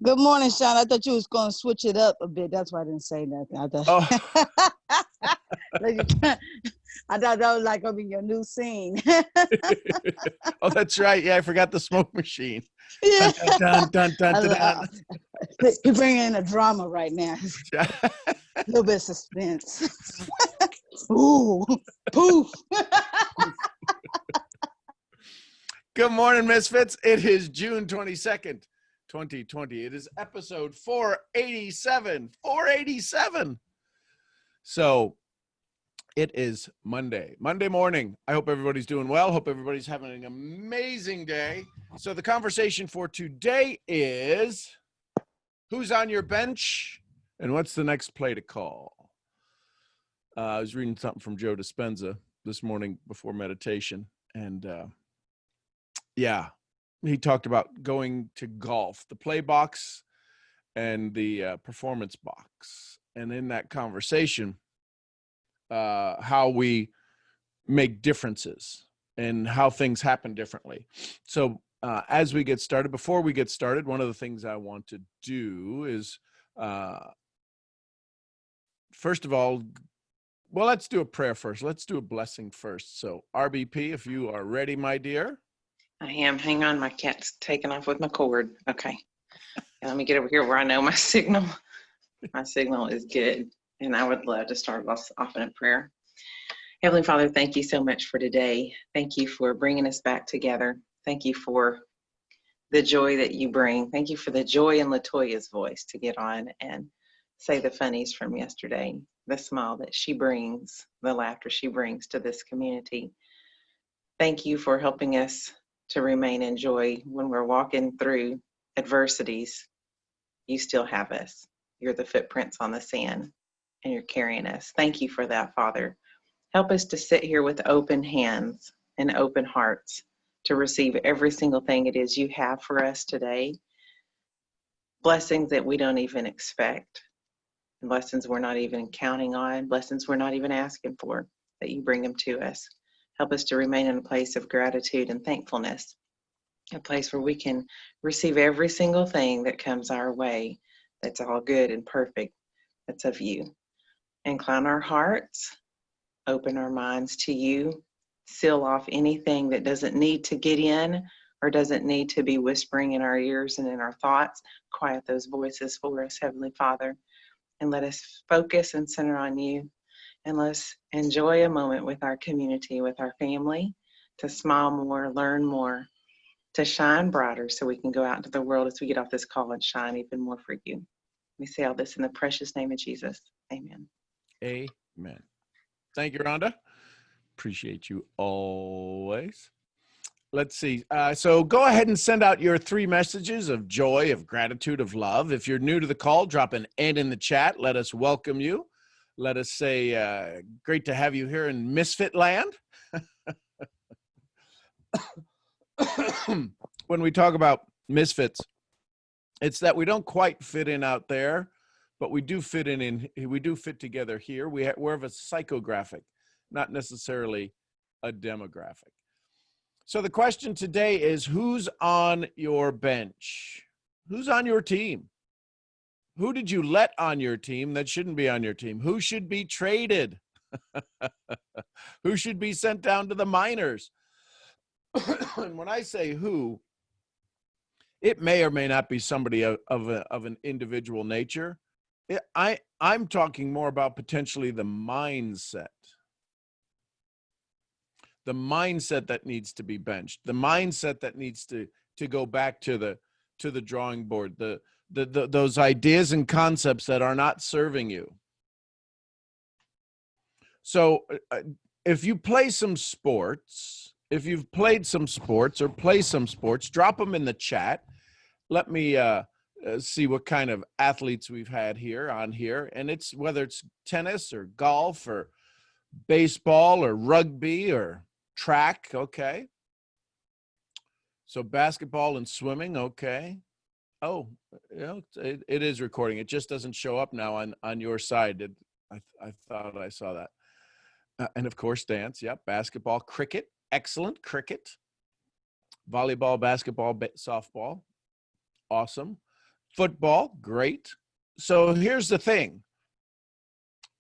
Good morning, Sean. I thought you was going to switch it up a bit. That's why I didn't say nothing. I thought, Oh, I thought that was like going to be your new scene. oh, that's right. Yeah, I forgot the smoke machine. Yeah. Dun, dun, dun, dun, I, dun, uh, dun, you bring in a drama right now. dun. A little bit of suspense. Ooh, poof. Good morning, Misfits. It is June 22nd, 2020. It is episode 487. 487. So it is Monday morning. I hope everybody's doing well. Hope everybody's having an amazing day. So the conversation for today is who's on your bench and what's the next play to call? I was reading something from Joe Dispenza this morning before meditation, and yeah, he talked about going to golf, the play box and the performance box. And in that conversation, how we make differences and how things happen differently. So as we get started, before we get started, one of the things I want to do is, first of all, well, let's do a prayer first. Let's do a blessing first. So RBP, if you are ready, my dear. I am. Hang on. My cat's taking off with my cord. Okay. Let me get over here where I know my signal is good. And I would love to start off in a prayer. Heavenly Father, thank you so much for today. Thank you for bringing us back together. Thank you for the joy that you bring. Thank you for the joy in Latoya's voice to get on and say the funnies from yesterday, the smile that she brings, the laughter she brings to this community. Thank you for helping us to remain in joy when we're walking through adversities. You still have us. You're the footprints on the sand, and you're carrying us. Thank you for that, Father. Help us to sit here with open hands and open hearts to receive every single thing it is you have for us today. Blessings that we don't even expect, blessings we're not even counting on, blessings we're not even asking for, that you bring them to us. Help us to remain in a place of gratitude and thankfulness, a place where we can receive every single thing that comes our way that's all good and perfect, that's of you. Incline our hearts, open our minds to you, seal off anything that doesn't need to get in or doesn't need to be whispering in our ears and in our thoughts. Quiet those voices for us, Heavenly Father, and let us focus and center on you. And let's enjoy a moment with our community, with our family, to smile more, learn more, to shine brighter so we can go out into the world as we get off this call and shine even more for you. We say all this in the precious name of Jesus. Amen. Amen. Thank you, Rhonda. Appreciate you always. Let's see. So go ahead and send out your 3 messages of joy, of gratitude, of love. If you're new to the call, drop an N in the chat. Let us welcome you. Let us say, great to have you here in Misfit Land. When we talk about misfits, it's that we don't quite fit in out there, but we do fit we do fit together here. We're of a psychographic, not necessarily a demographic. So the question today is, who's on your bench? Who's on your team? Who did you let on your team that shouldn't be on your team? Who should be traded? Who should be sent down to the minors? And when I say who, it may or may not be somebody of an individual nature. I'm talking more about potentially the mindset. The mindset that needs to be benched. The mindset that needs to go back to the drawing board. Those ideas and concepts that are not serving you. So if you play some sports, if you've played some sports or play some sports, drop them in the chat. Let me see what kind of athletes we've had on here. And it's whether it's tennis or golf or baseball or rugby or track. Okay. So basketball and swimming. Okay. Oh, it is recording. It just doesn't show up now on your side. I thought I saw that. And of course, dance. Yep. Basketball, cricket. Excellent. Cricket. Volleyball, basketball, softball. Awesome. Football, great. So here's the thing.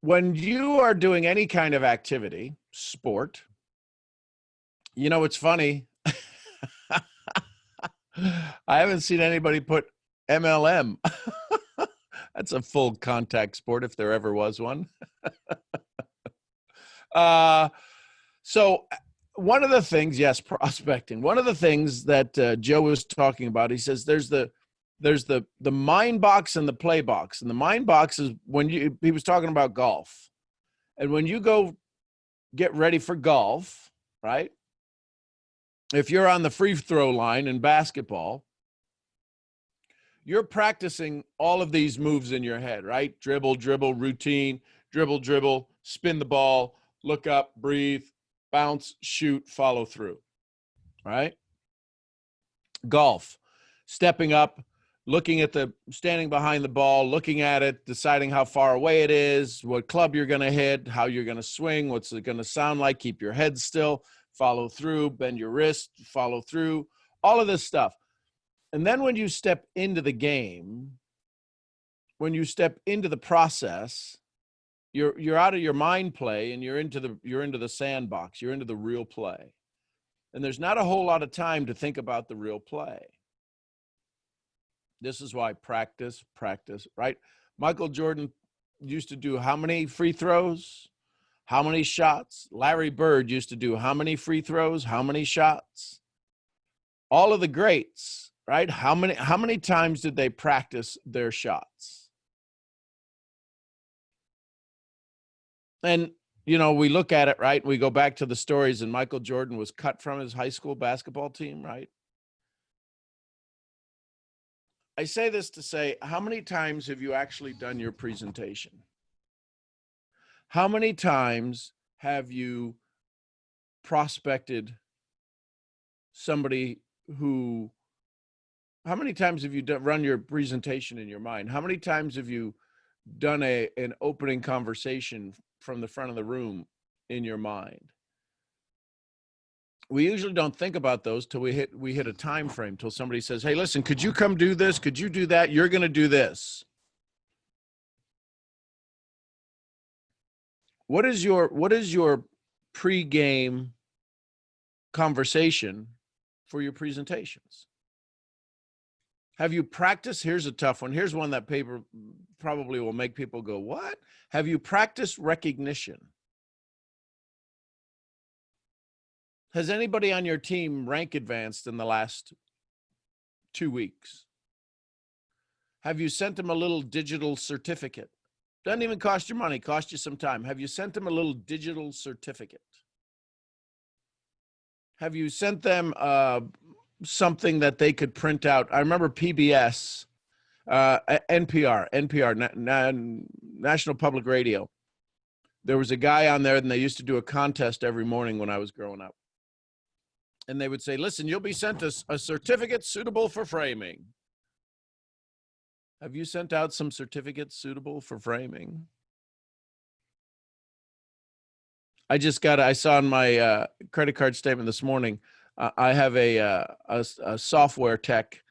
When you are doing any kind of activity, sport, you know, it's funny. I haven't seen anybody put MLM. That's a full contact sport if there ever was one. So one of the things, yes, prospecting. One of the things that Joe was talking about, he says there's the mind box and the play box. And the mind box is when he was talking about golf. And when you go get ready for golf, right? If you're on the free throw line in basketball, you're practicing all of these moves in your head, right? Dribble, dribble, routine, dribble, dribble, spin the ball, look up, breathe, bounce, shoot, follow through, right? Golf, stepping up, standing behind the ball, looking at it, deciding how far away it is, what club you're going to hit, how you're going to swing, what's it going to sound like, keep your head still, follow through, bend your wrist, follow through, all of this stuff. And then when you step into the game, when you step into the process, you're out of your mind play and you're into the sandbox, you're into the real play. And there's not a whole lot of time to think about the real play. This is why practice, right? Michael Jordan used to do how many free throws? How many shots? Larry Bird used to do how many free throws? How many shots? All of the greats, right? How many times did they practice their shots? And, you know, we look at it, right? We go back to the stories, and Michael Jordan was cut from his high school basketball team, right? I say this to say, how many times have you actually done your presentation? How many times have you prospected somebody how many times have you run your presentation in your mind? How many times have you done an opening conversation from the front of the room in your mind? We usually don't think about those till we hit a time frame, till somebody says, hey, listen, could you come do this? Could you do that? You're going to do this. What is your pre-game conversation for your presentations? Have you practiced? Here's a tough one. Here's one that paper probably will make people go, what? Have you practiced recognition? Has anybody on your team rank advanced in the last 2 weeks? Have you sent them a little digital certificate? Doesn't even cost you money, cost you some time. Have you sent them a little digital certificate? Have you sent them something that they could print out? I remember PBS, NPR, National Public Radio. There was a guy on there, and they used to do a contest every morning when I was growing up. And they would say, listen, you'll be sent a certificate suitable for framing. Have you sent out some certificates suitable for framing? I saw in my credit card statement this morning, I have a software tech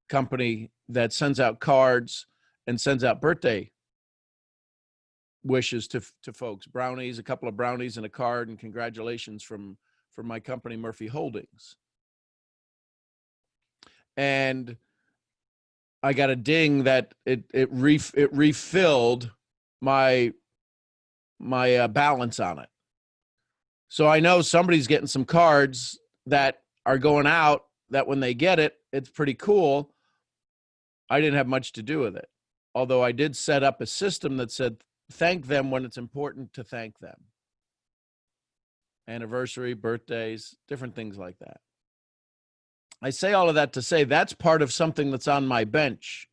company that sends out cards and sends out birthday wishes to folks, brownies, a couple of brownies and a card, and congratulations from my company, Murphy Holdings. And I got a ding that it refilled my balance on it. So I know somebody's getting some cards that are going out that when they get it, it's pretty cool. I didn't have much to do with it. Although I did set up a system that said, thank them when it's important to thank them. Anniversary, birthdays, different things like that. I say all of that to say that's part of something that's on my bench.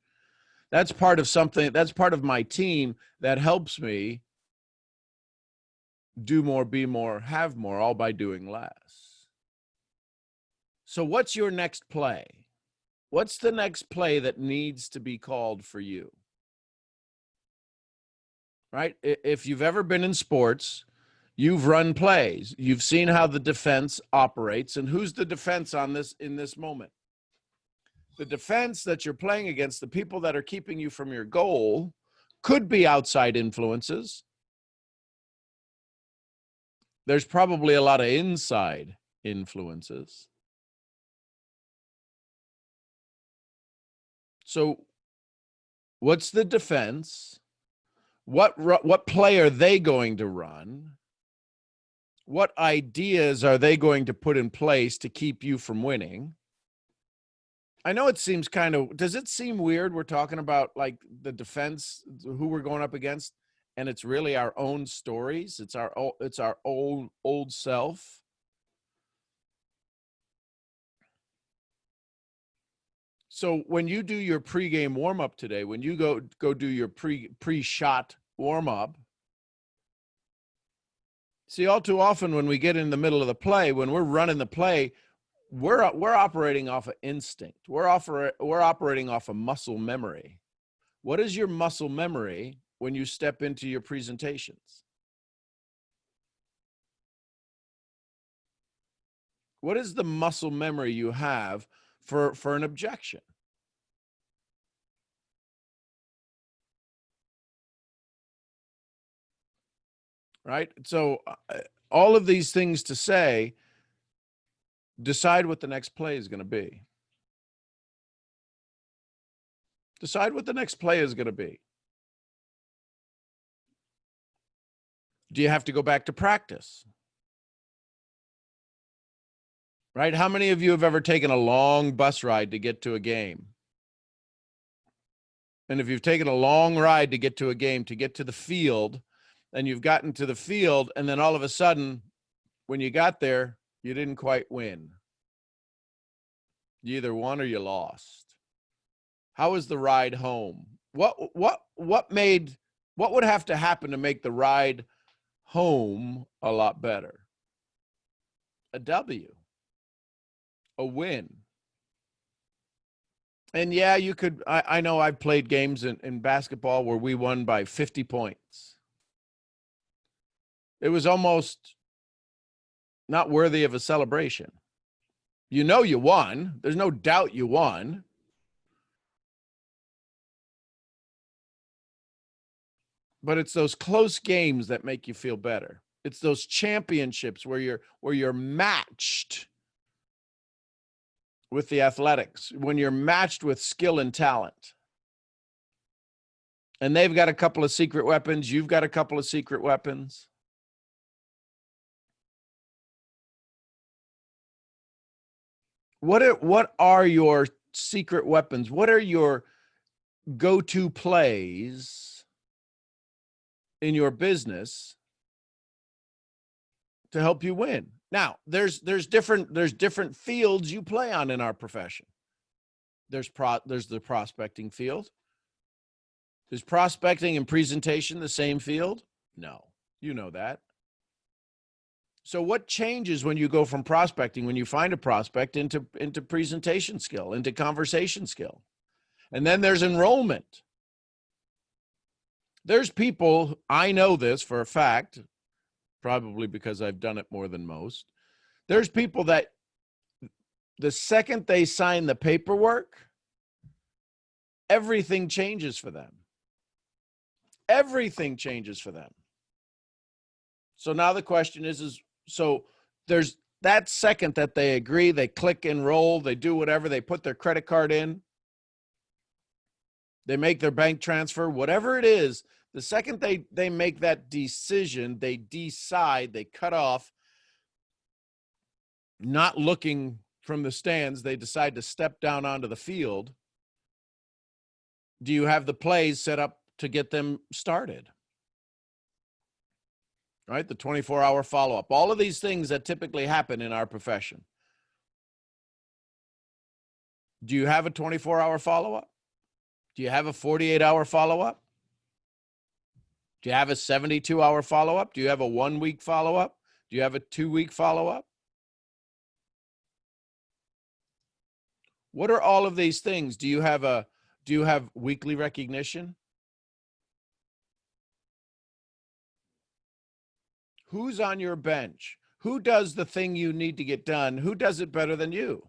That's part of my team that helps me do more, be more, have more, all by doing less. So what's your next play? What's the next play that needs to be called for you? Right? If you've ever been in sports, you've run plays. You've seen how the defense operates, and who's the defense in this moment? The defense that you're playing against, the people that are keeping you from your goal, could be outside influences. There's probably a lot of inside influences. So what's the defense? What play are they going to run? What ideas are they going to put in place to keep you from winning? I know it seems does it seem weird we're talking about like the defense, who we're going up against, and it's really our own stories? It's our old self. So when you do your pregame warm-up today, when you go do your pre-shot warm-up, see, all too often when we get in the middle of the play, when we're running the play, we're operating off of instinct. We're operating off of muscle memory. What is your muscle memory when you step into your presentations? What is the muscle memory you have for an objection? Right? So all of these things to say, decide what the next play is going to be. Decide what the next play is going to be. Do you have to go back to practice? Right? How many of you have ever taken a long bus ride to get to a game? And if you've taken a long ride to get to a game, to get to the field, and you've gotten to the field, and then all of a sudden, when you got there, you didn't quite win. You either won or you lost. How was the ride home? What would have to happen to make the ride home a lot better? A W. A win. And yeah, you could, I know I've played games in basketball where we won by 50 points. It was almost not worthy of a celebration. You know you won. There's no doubt you won. But it's those close games that make you feel better. It's those championships where you're matched with the athletics, when you're matched with skill and talent. And they've got a couple of secret weapons. You've got a couple of secret weapons. What are your secret weapons? What are your go-to plays in your business to help you win? Now, there's different fields you play on in our profession. There's the prospecting field. Is prospecting and presentation the same field? No, you know that. So what changes when you go from prospecting, when you find a prospect, into presentation skill, into conversation skill? And then there's enrollment. There's people, I know this for a fact, probably because I've done it more than most. There's people that the second they sign the paperwork, everything changes for them. Everything changes for them. So now the question is so there's that second that they agree, they click enroll, they do whatever, they put their credit card in, they make their bank transfer, whatever it is, the second they make that decision, they decide, they cut off, not looking from the stands, they decide to step down onto the field. Do you have the plays set up to get them started? Right? The 24-hour follow-up. All of these things that typically happen in our profession. Do you have a 24-hour follow-up? Do you have a 48-hour follow-up? Do you have a 72-hour follow-up? Do you have a 1-week follow-up? Do you have a 2-week follow-up? What are all of these things? Do you have weekly recognition? Who's on your bench? Who does the thing you need to get done? Who does it better than you?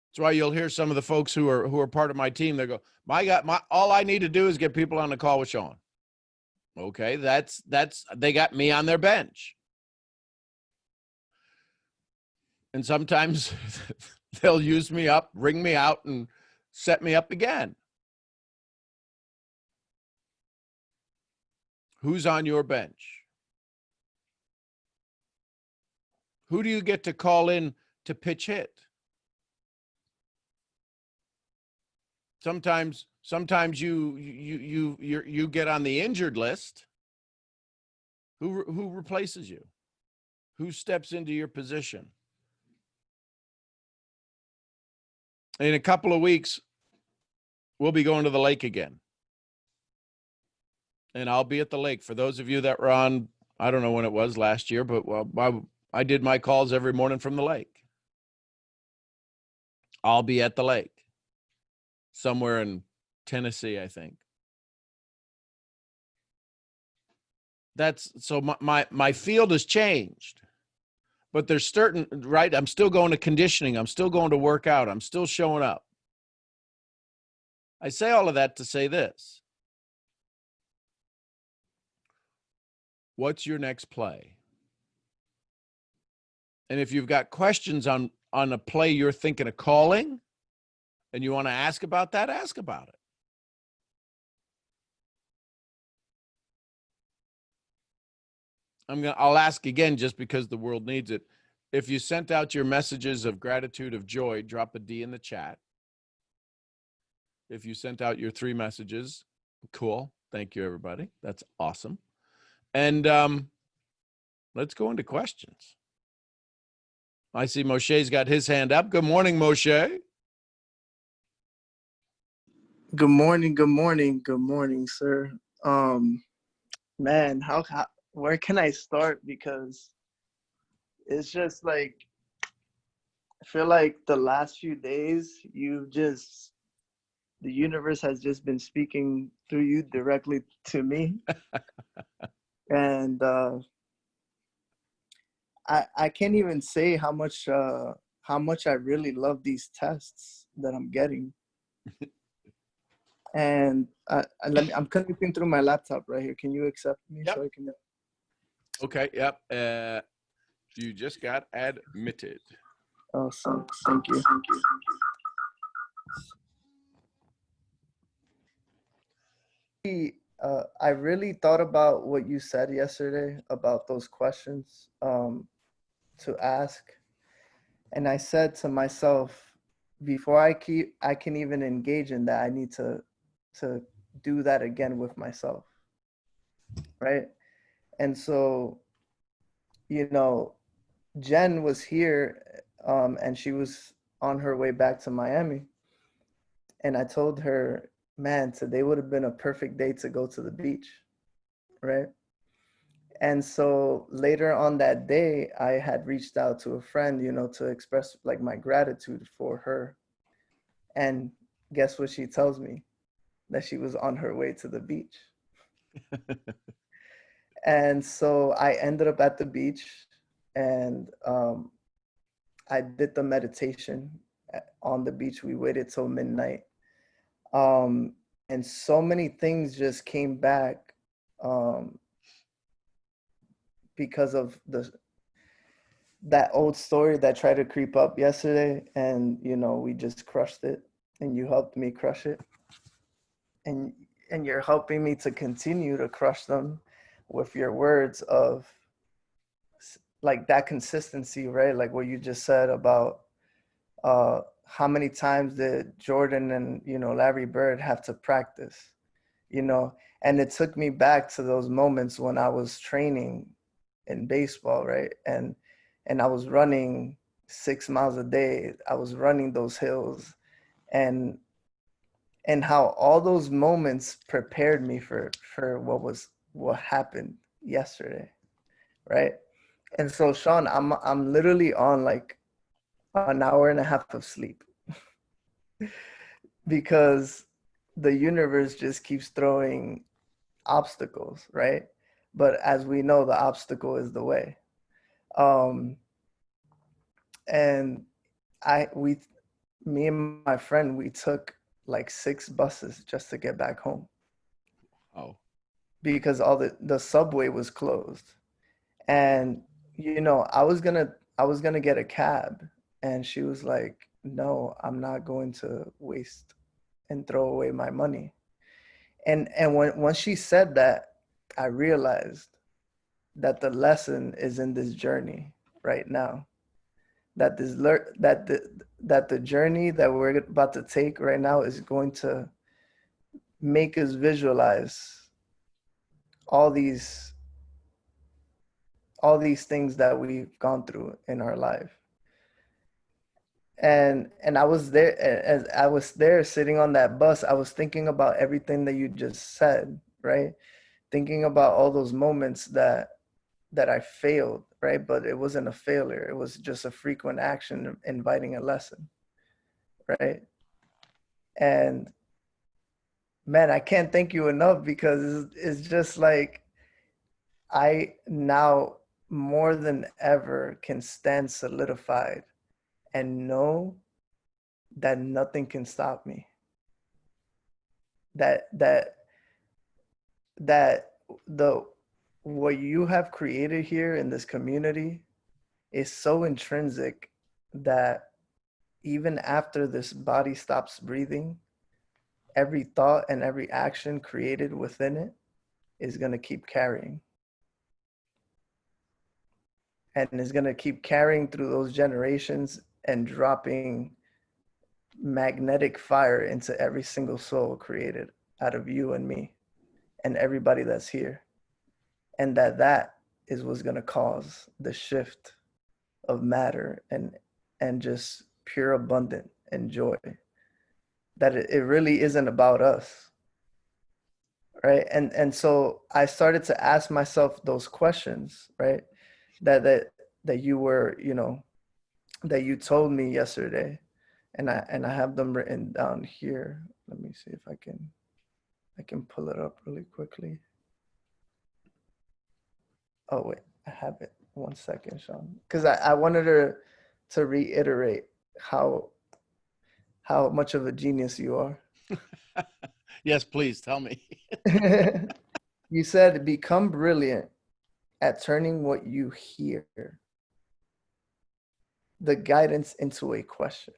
That's why you'll hear some of the folks who are part of my team. They go, all I need to do is get people on the call with Sean. Okay, that's they got me on their bench. And sometimes they'll use me up, ring me out, and set me up again. Who's on your bench? Who do you get to call in to pitch hit? Sometimes you get on the injured list. Who replaces you? Who steps into your position? In a couple of weeks, we'll be going to the lake again. And I'll be at the lake. For those of you that were on, I don't know when it was last year, but I did my calls every morning from the lake. I'll be at the lake somewhere in Tennessee, I think. That's so my field has changed, but there's certain, right? I'm still going to conditioning. I'm still going to work out. I'm still showing up. I say all of that to say this. What's your next play? And if you've got questions on a play you're thinking of calling and you want to ask about that, ask about it. I'll ask again just because the world needs it. If you sent out your messages of gratitude, of joy, drop a D in the chat. If you sent out your 3 messages, cool. Thank you, everybody. That's awesome. And let's go into questions. I see Moshe's got his hand up. Good morning, Moshe. Good morning, good morning, good morning, sir. Man, where can I start? Because it's just like, I feel like the last few days, the universe has just been speaking through you directly to me. And I can't even say how much I really love these tests that I'm getting. And I'm connecting through my laptop right here. Can you accept me? Yep. So I can. Okay. Yep. You just got admitted. Awesome. Thank you. I really thought about what you said yesterday about those questions to ask, and I said to myself, before I can even engage in that, I need to do that again with myself, right? And so, Jen was here, and she was on her way back to Miami, and I told her, man, today would have been a perfect day to go to the beach, right? And so later on that day, I had reached out to a friend, to express like my gratitude for her. And guess what she tells me? That she was on her way to the beach. And so I ended up at the beach, and I did the meditation on the beach. We waited till midnight. And so many things just came back because of that old story that tried to creep up yesterday, and we just crushed it, and you helped me crush it, and you're helping me to continue to crush them with your words of like that consistency, right? Like what you just said about how many times did Jordan and Larry Bird have to practice, and it took me back to those moments when I was training in baseball, right? And I was running 6 miles a day. I was running those hills, and how all those moments prepared me for what happened yesterday, right? And so, Sean, I'm literally on like an hour and a half of sleep because the universe just keeps throwing obstacles, right? But as we know, the obstacle is the way. And me and my friend, we took like 6 buses just to get back home Oh, because all the subway was closed. And you know, I was gonna get a cab, and she was like, "No, I'm not going to waste and throw away my money." And once she said that, I realized that the lesson is in this journey right now. That the journey that we're about to take right now is going to make us visualize all these all these things that we've gone through in our life. And I was there, as I was there sitting on that bus, I was thinking about everything that you just said, right? Thinking about all those moments that I failed, right? But it wasn't a failure. It was just a frequent action inviting a lesson, right? And man, I can't thank you enough, because it's just like I now more than ever can stand solidified and know that nothing can stop me. That that that the what you have created here in this community is so intrinsic that even after this body stops breathing, every thought and every action created within it is going to keep carrying, and is going to keep carrying through those generations and dropping magnetic fire into every single soul created out of you and me and everybody that's here. And that is what's going to cause the shift of matter and just pure abundant and joy. That it really isn't about us, right? And so I started to ask myself those questions, right? That you were, you know, that you told me yesterday, and I have them written down here. Let me see if I can pull it up really quickly. Oh wait, I have it. 1 second, Sean, because I wanted her to reiterate how much of a genius you are. yes, please tell me. You said become brilliant at turning what you hear, the guidance, into a question.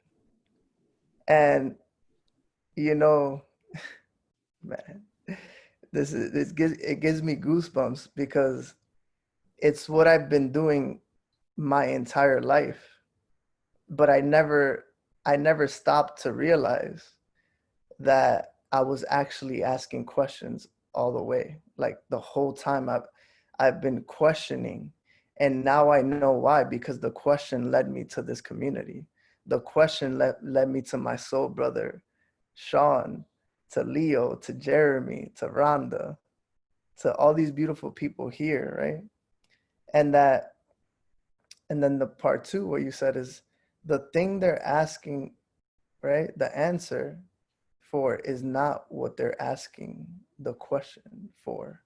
And you know, man, it gives me goosebumps, because it's what I've been doing my entire life, but I never stopped to realize that I was actually asking questions all the way. Like the whole time I've been questioning, and now I know why, because the question led me to this community. The question led me to my soul brother Sean, to Leo, to Jeremy, to Rhonda, to all these beautiful people here, right? And that, and then the part two, what you said is the thing they're asking, right? The answer for is not what they're asking the question for,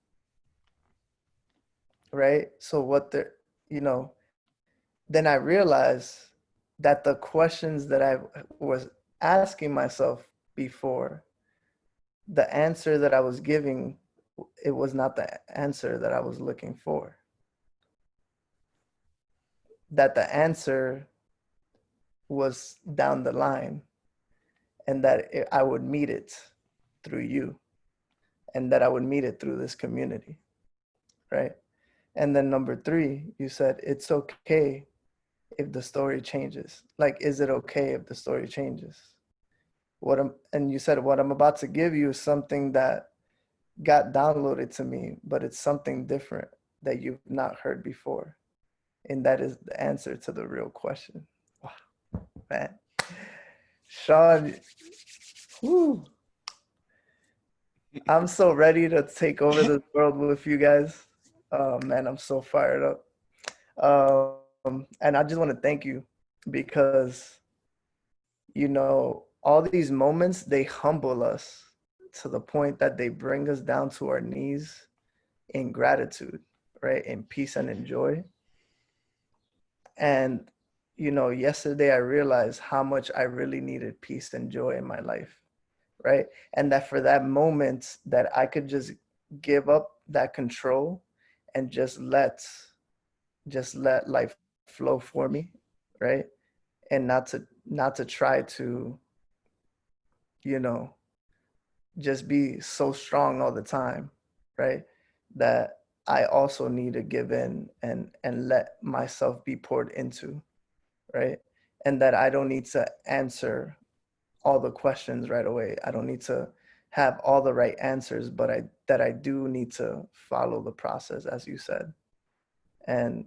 right? So what they're, you know, then I realized that the questions that I was asking myself before, the answer that I was giving, it was not the answer that I was looking for. That the answer was down the line, and that I would meet it through you, and that I would meet it through this community, right? And then number three, you said it's okay if the story changes. Like, is it okay if the story changes? And you said what I'm about to give you is something that got downloaded to me, but it's something different that you've not heard before. And that is the answer to the real question. Wow, man. Sean, whew, I'm so ready to take over this world with you guys. Oh man, I'm so fired up. And I just want to thank you, because, you know, all these moments, they humble us to the point that they bring us down to our knees in gratitude, right? In peace and in joy. And you know, yesterday I realized how much I really needed peace and joy in my life, right? And that for that moment that I could just give up that control and just let life flow for me, right? And not to try to, you know, just be so strong all the time, right? That I also need to give in and let myself be poured into, right? And that I don't need to answer all the questions right away. I don't need to have all the right answers, but I do need to follow the process, as you said. And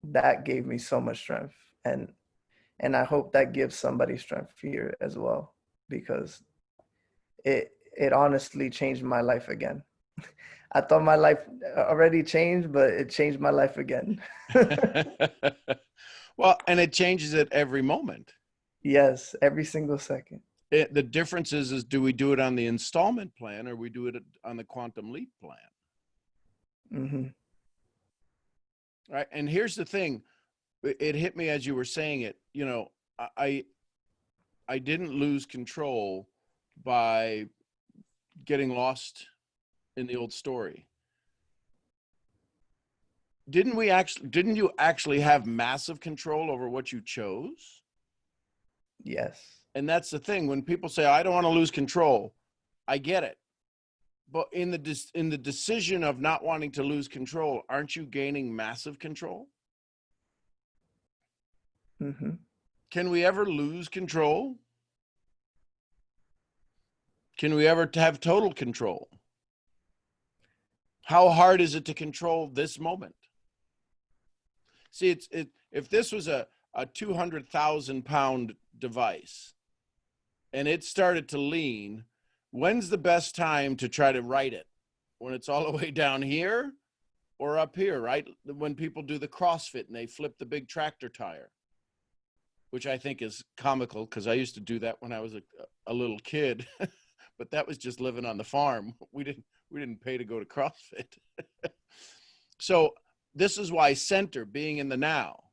that gave me so much strength. And I hope that gives somebody strength here as well, because it honestly changed my life again. I thought my life already changed, but it changed my life again. Well, and it changes at every moment. Yes, every single second. The difference is do we do it on the installment plan or we do it on the quantum leap plan? Mm-hmm. Right. And here's the thing. It hit me as you were saying it. You know, I didn't lose control by getting lost in the old story. Didn't you actually have massive control over what you chose? Yes. And that's the thing. When people say, I don't want to lose control, I get it. But in the decision of not wanting to lose control, aren't you gaining massive control? Mm-hmm. Can we ever lose control? Can we ever have total control? How hard is it to control this moment? See, if this was a 200,000-pound device and it started to lean, when's the best time to try to right it? When it's all the way down here or up here, right? When people do the CrossFit and they flip the big tractor tire, which I think is comical because I used to do that when I was a little kid, but that was just living on the farm. We didn't pay to go to CrossFit. So this is why center, being in the now.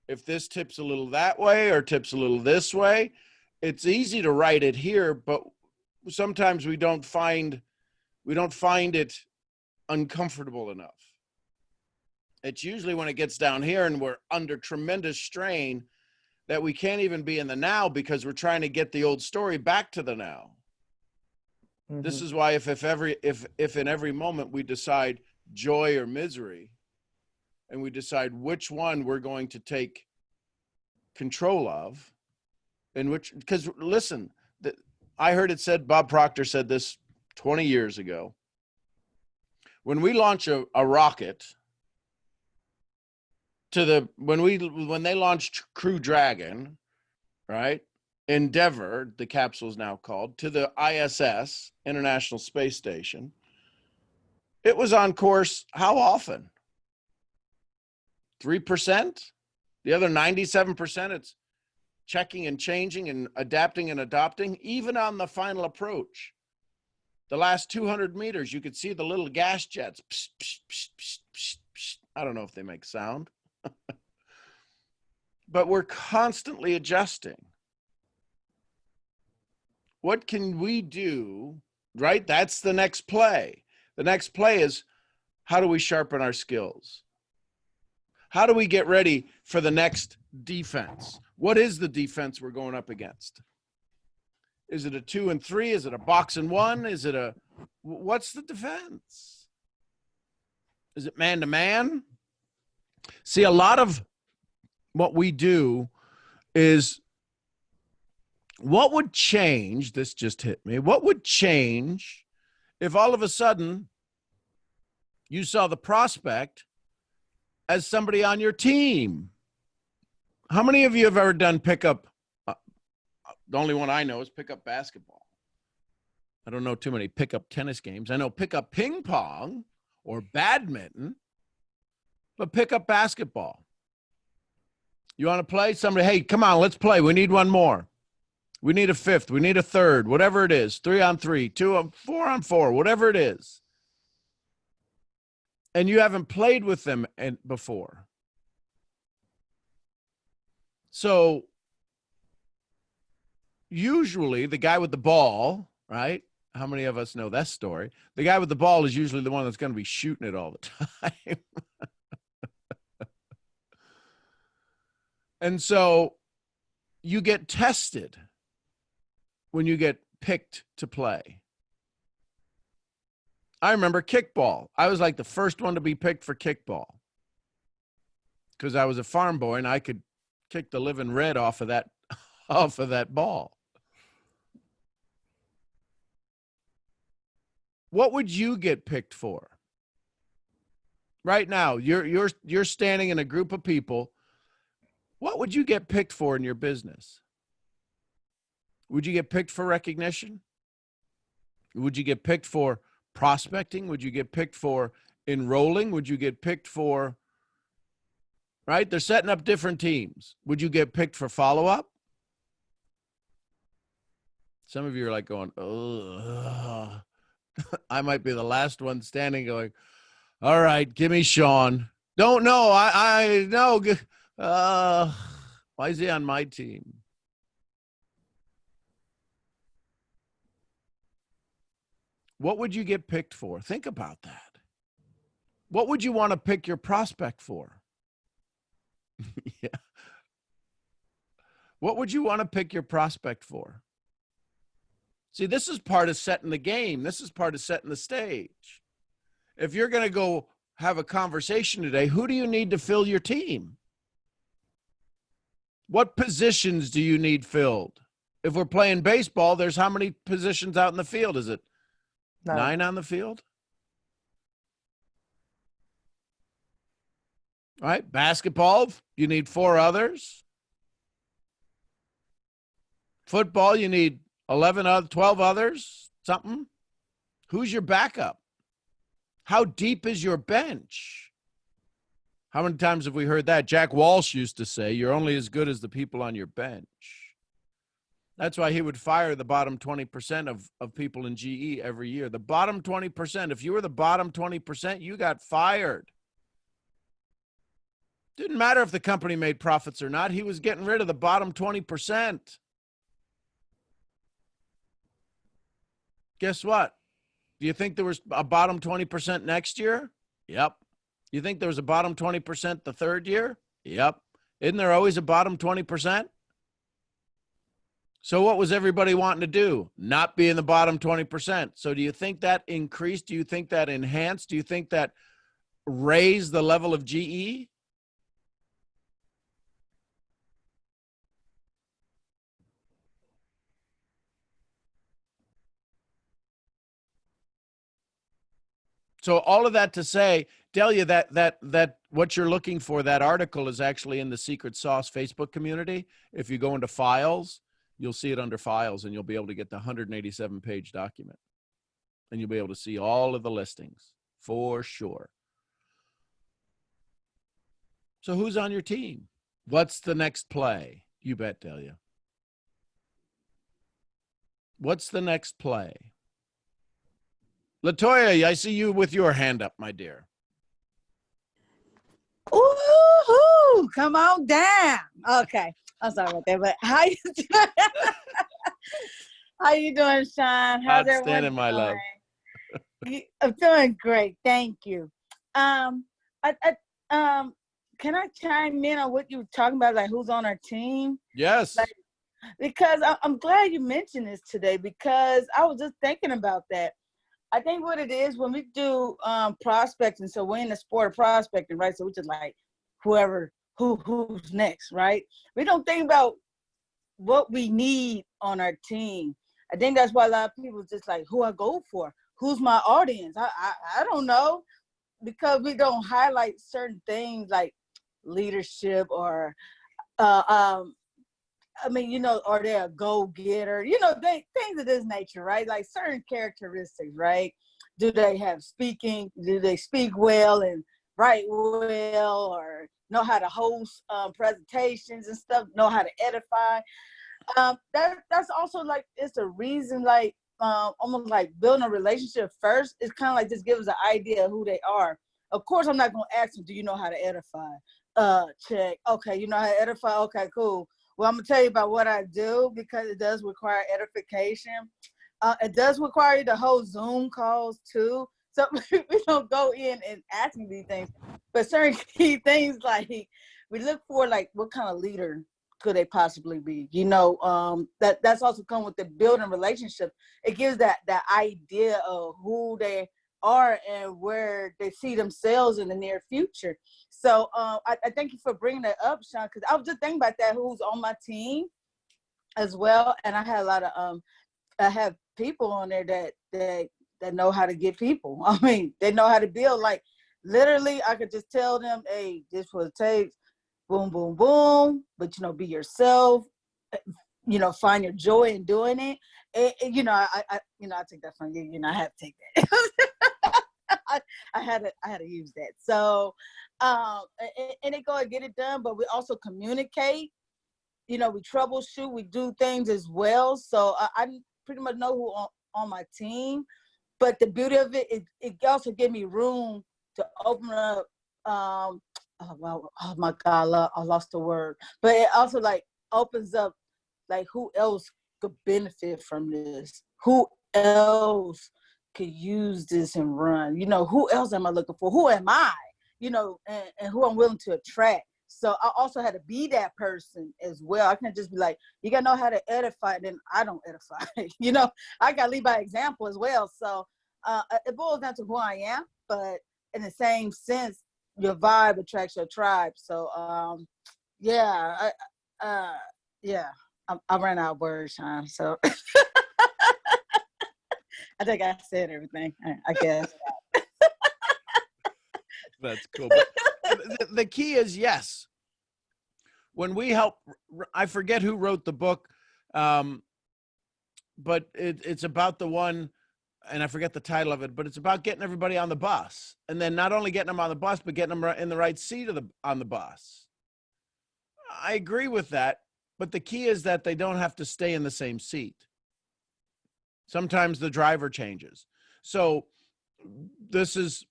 If this tips a little that way or tips a little this way, it's easy to write it here, but sometimes we don't find it uncomfortable enough. It's usually when it gets down here and we're under tremendous strain that we can't even be in the now because we're trying to get the old story back to the now. Mm-hmm. This is why if in every moment we decide joy or misery, and we decide which one we're going to take control of, and which, because listen, I heard it said, Bob Proctor said this 20 years ago. When we launch a rocket when they launched Crew Dragon, right? Endeavour, the capsule is now called, to the ISS, International Space Station, it was on course how often? 3%? The other 97%, it's checking and changing and adapting and adopting. Even on the final approach, the last 200 meters, you could see the little gas jets. Psh, psh, psh, psh, psh, psh. I don't know if they make sound. But we're constantly adjusting. What can we do, right? That's the next play. The next play is, how do we sharpen our skills? How do we get ready for the next defense? What is the defense we're going up against? Is it a 2 and 3? Is it a box and 1? What's the defense? Is it man to man? See, a lot of what we do is, what would change, this just hit me, what would change if all of a sudden you saw the prospect as somebody on your team? How many of you have ever done pickup? The only one I know is pickup basketball. I don't know too many pickup tennis games. I know pickup ping pong or badminton, but pickup basketball. You want to play? Somebody, hey, come on, let's play. We need one more. We need a fifth. We need a third, whatever it is. 3 on 3, 2 on 4 on 4, whatever it is. And you haven't played with them before. So usually the guy with the ball, right? How many of us know that story? The guy with the ball is usually the one that's going to be shooting it all the time. And so you get tested when you get picked to play. I remember kickball. I was like the first one to be picked for kickball because I was a farm boy and I could kick the living red off of that ball. What would you get picked for? Right now, you're standing in a group of people. What would you get picked for in your business? Would you get picked for recognition? Would you get picked for prospecting? Would you get picked for enrolling? Would you get picked for, right? They're setting up different teams. Would you get picked for follow-up? Some of you are like going, oh, I might be the last one standing going, all right, give me Sean. Don't know. I know. Why is he on my team? What would you get picked for? Think about that. What would you want to pick your prospect for? Yeah. What would you want to pick your prospect for? See, this is part of setting the game. This is part of setting the stage. If you're going to go have a conversation today, who do you need to fill your team? What positions do you need filled? If we're playing baseball, there's how many positions out in the field? Is it 9 on the field? All right. Basketball, you need 4 others. Football, you need 12 others, something. Who's your backup? How deep is your bench? How many times have we heard that? Jack Walsh used to say, you're only as good as the people on your bench. That's why he would fire the bottom 20% of people in GE every year. The bottom 20%, if you were the bottom 20%, you got fired. Didn't matter if the company made profits or not. He was getting rid of the bottom 20%. Guess what? Do you think there was a bottom 20% next year? Yep. You think there was a bottom 20% the third year? Yep. Isn't there always a bottom 20%? So what was everybody wanting to do? Not be in the bottom 20%. So do you think that increased? Do you think that enhanced? Do you think that raised the level of GE? So all of that to say, Delia, that what you're looking for, that article is actually in the Secret Sauce Facebook community. If you go into files, you'll see it under files and you'll be able to get the 187-page document. And you'll be able to see all of the listings for sure. So who's on your team? What's the next play? You bet, Delia. What's the next play? LaToya, I see you with your hand up, my dear. Ooh, come on down. Okay. I'm sorry about that, but how you doing? How you doing, Sean? How's everyone doing? My love. I'm doing great. Thank you. Can I chime in on what you were talking about, like who's on our team? Yes. Because I'm glad you mentioned this today because I was just thinking about that. I think what it is when we do prospecting, so we're in the sport of prospecting, right? So we just like who's next, right? We don't think about what we need on our team. I think that's why a lot of people just like who I go for, who's my audience. I don't know, because we don't highlight certain things like leadership or I mean, you know, are they a go-getter? You know, things of this nature, right? Like certain characteristics, right? Do they have speaking? Do they speak well and write well, or know how to host presentations and stuff? Know how to edify? That's also like it's a reason, like almost like building a relationship first. It's kind of like just give us an idea of who they are. Of course, I'm not going to ask them, do you know how to edify? check. Okay, you know how to edify? Okay, cool. Well, I'm gonna tell you about what I do because it does require edification. It does require you to hold Zoom calls too. So we don't go in and asking these things, but certain key things like we look for, like what kind of leader could they possibly be? You know, that's also come with the building relationship. It gives that idea of who they are and where they see themselves in the near future. So I thank you for bringing that up, Sean, because I was just thinking about that, who's on my team as well. And I had a lot of I have people on there that know how to get people. I mean, they know how to build. Like literally, I could just tell them, "Hey, this what it takes. Boom, boom, boom." But you know, be yourself. You know, find your joy in doing it. And you know, I take that from you. You know, I have to take that. I had to use that. So, and they go and get it done. But we also communicate. You know, we troubleshoot. We do things as well. So I pretty much know who on my team. But the beauty of it also gave me room to open up. Oh my God, I lost the word. But it also like opens up, like who else could benefit from this? Who else could use this and run? You know, who else am I looking for? Who am I? You know, and who I'm willing to attract. So I also had to be that person as well. I can't just be like, you gotta know how to edify, then I don't edify. You know, I gotta lead by example as well. So it boils down to who I am, but in the same sense, your vibe attracts your tribe. So yeah, I ran out of words, Sean. So I think I said everything, I guess. That's cool. But the key is, yes, when we help, I forget who wrote the book, but it's about the one, and I forget the title of it, but it's about getting everybody on the bus. And then not only getting them on the bus, but getting them in the right seat on the bus. I agree with that, but the key is that they don't have to stay in the same seat. Sometimes the driver changes. So this is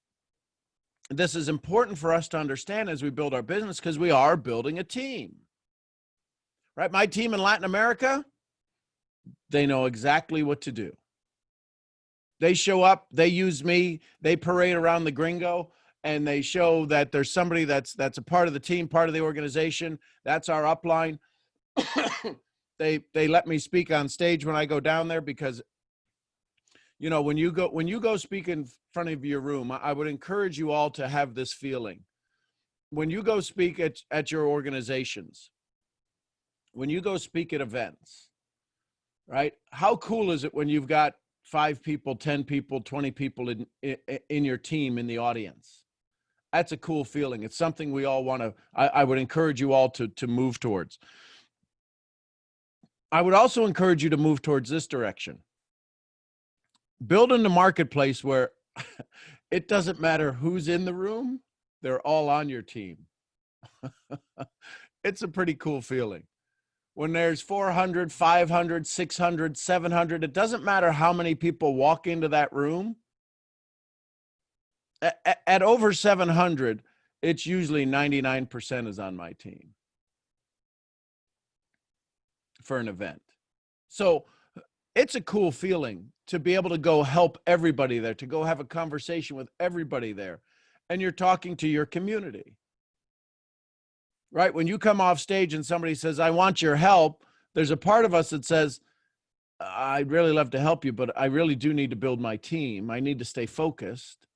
important for us to understand as we build our business, because we are building a team, right? My team in Latin America, they know exactly what to do. They show up, they use me, they parade around the gringo, and they show that there's somebody that's a part of the team, part of the organization. That's our upline. They let me speak on stage when I go down there, because you know, when you go speak in front of your room, I would encourage you all to have this feeling. When you go speak at your organizations, when you go speak at events, right? How cool is it when you've got 5 people, 10 people, 20 people in your team in the audience? That's a cool feeling. It's something we all want to, I would encourage you all to move towards. I would also encourage you to move towards this direction. Build in the marketplace where it doesn't matter who's in the room, they're all on your team. It's a pretty cool feeling. When there's 400, 500, 600, 700, it doesn't matter how many people walk into that room. At over 700, it's usually 99% is on my team for an event. So it's a cool feeling to be able to go help everybody there, to go have a conversation with everybody there. And you're talking to your community, right? When you come off stage and somebody says, I want your help, there's a part of us that says, I'd really love to help you, but I really do need to build my team. I need to stay focused.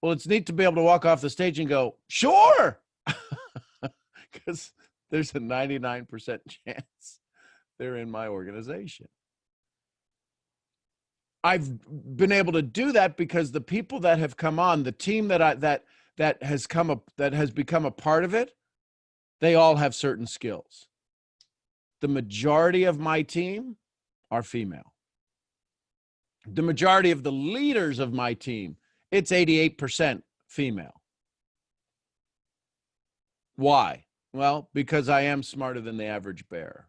Well, it's neat to be able to walk off the stage and go, sure, because there's a 99% chance they're in my organization. I've been able to do that because the people that have come on, the team that has become a part of it, they all have certain skills. The majority of my team are female. The majority of the leaders of my team, it's 88% female. Why? Well, because I am smarter than the average bear.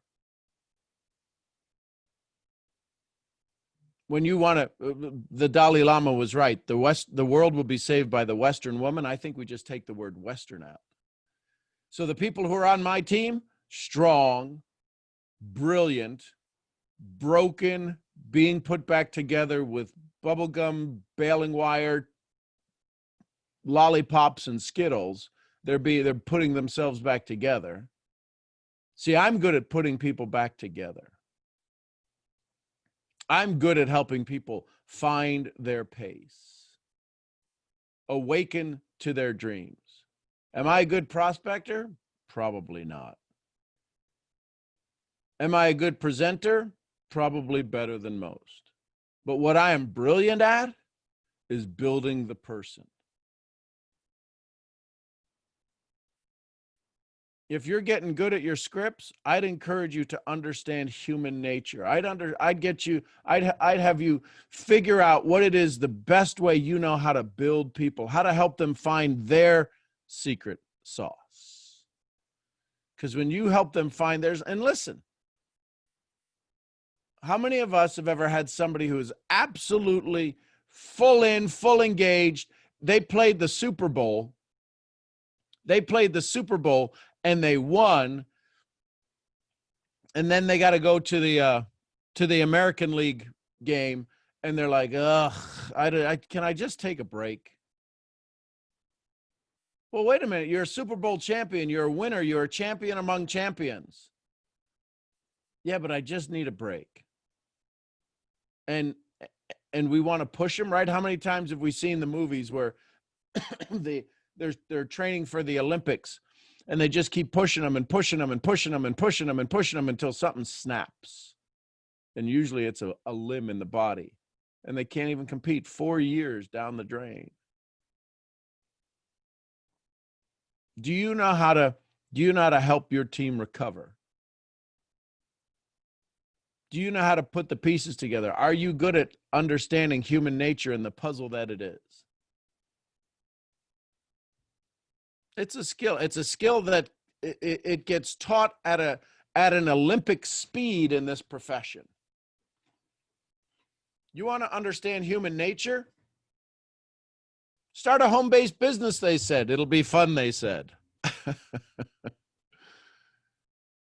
When you want to, the Dalai Lama was right. The world will be saved by the Western woman. I think we just take the word Western out. So the people who are on my team, strong, brilliant, broken, being put back together with bubblegum, baling wire, lollipops, and Skittles. They're putting themselves back together. See, I'm good at putting people back together. I'm good at helping people find their pace, awaken to their dreams. Am I a good prospector? Probably not. Am I a good presenter? Probably better than most. But what I am brilliant at is building the person. If you're getting good at your scripts, I'd encourage you to understand human nature. I'd have you figure out what it is the best way you know how to build people, how to help them find their secret sauce. Because when you help them find theirs, and listen, how many of us have ever had somebody who is absolutely full engaged? They played the Super Bowl. And they won, and then they got to go to the American League game, and they're like, ugh, can I just take a break? Well, wait a minute. You're a Super Bowl champion. You're a winner. You're a champion among champions. Yeah, but I just need a break. And we want to push them, right? How many times have we seen the movies where they're training for the Olympics, and they just keep pushing them and pushing them and pushing them and pushing them and pushing them until something snaps. And usually it's a limb in the body, and they can't even compete 4 years down the drain. Do you know how to help your team recover? Do you know how to put the pieces together? Are you good at understanding human nature and the puzzle that it is? It's a skill. It's a skill that it gets taught at an Olympic speed in this profession. You want to understand human nature? Start a home-based business, they said. It'll be fun, they said.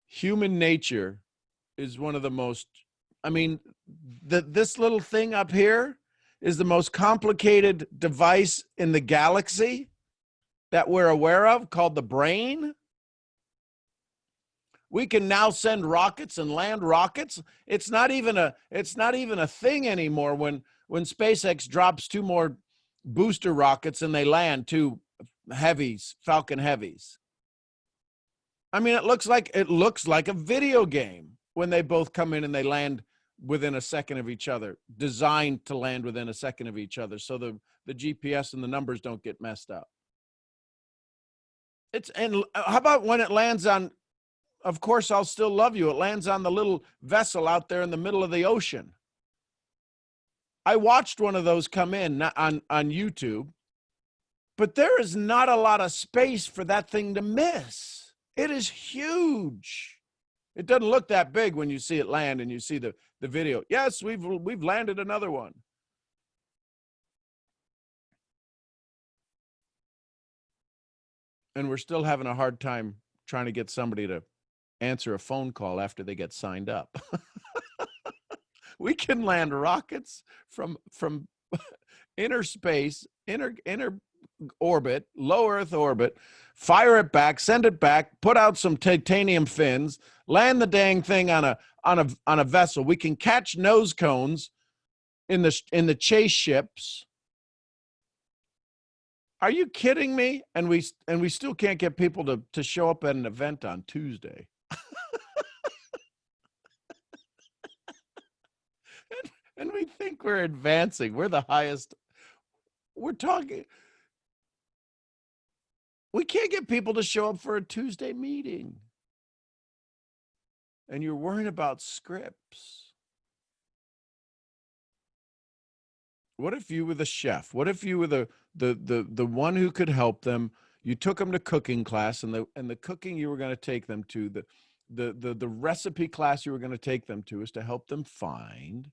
Human nature is one of the most, this little thing up here is the most complicated device in the galaxy that we're aware of, called the brain. We can now send rockets and land rockets. It's not even a thing anymore when SpaceX drops 2 more booster rockets and they land 2 heavies, Falcon Heavies. It looks like a video game when they both come in and they land within a second of each other, designed to land within a second of each other so the GPS and the numbers don't get messed up. And how about when it lands on, Of Course I'll Still Love You? It lands on the little vessel out there in the middle of the ocean. I watched one of those come in on YouTube, but there is not a lot of space for that thing to miss. It is huge. It doesn't look that big when you see it land and you see the video. Yes, we've landed another one. And we're still having a hard time trying to get somebody to answer a phone call after they get signed up. We can land rockets from inner space, inner orbit, low Earth orbit, fire it back, send it back, put out some titanium fins, land the dang thing on a vessel. We can catch nose cones in the chase ships. Are you kidding me? And we still can't get people to show up at an event on Tuesday. and we think we're advancing. We're the highest. We're talking. We can't get people to show up for a Tuesday meeting. And you're worrying about scripts. What if you were the chef? What if you were the one who could help them? You took them to cooking class, and the cooking you were going to take them to, the recipe class you were going to take them to, is to help them find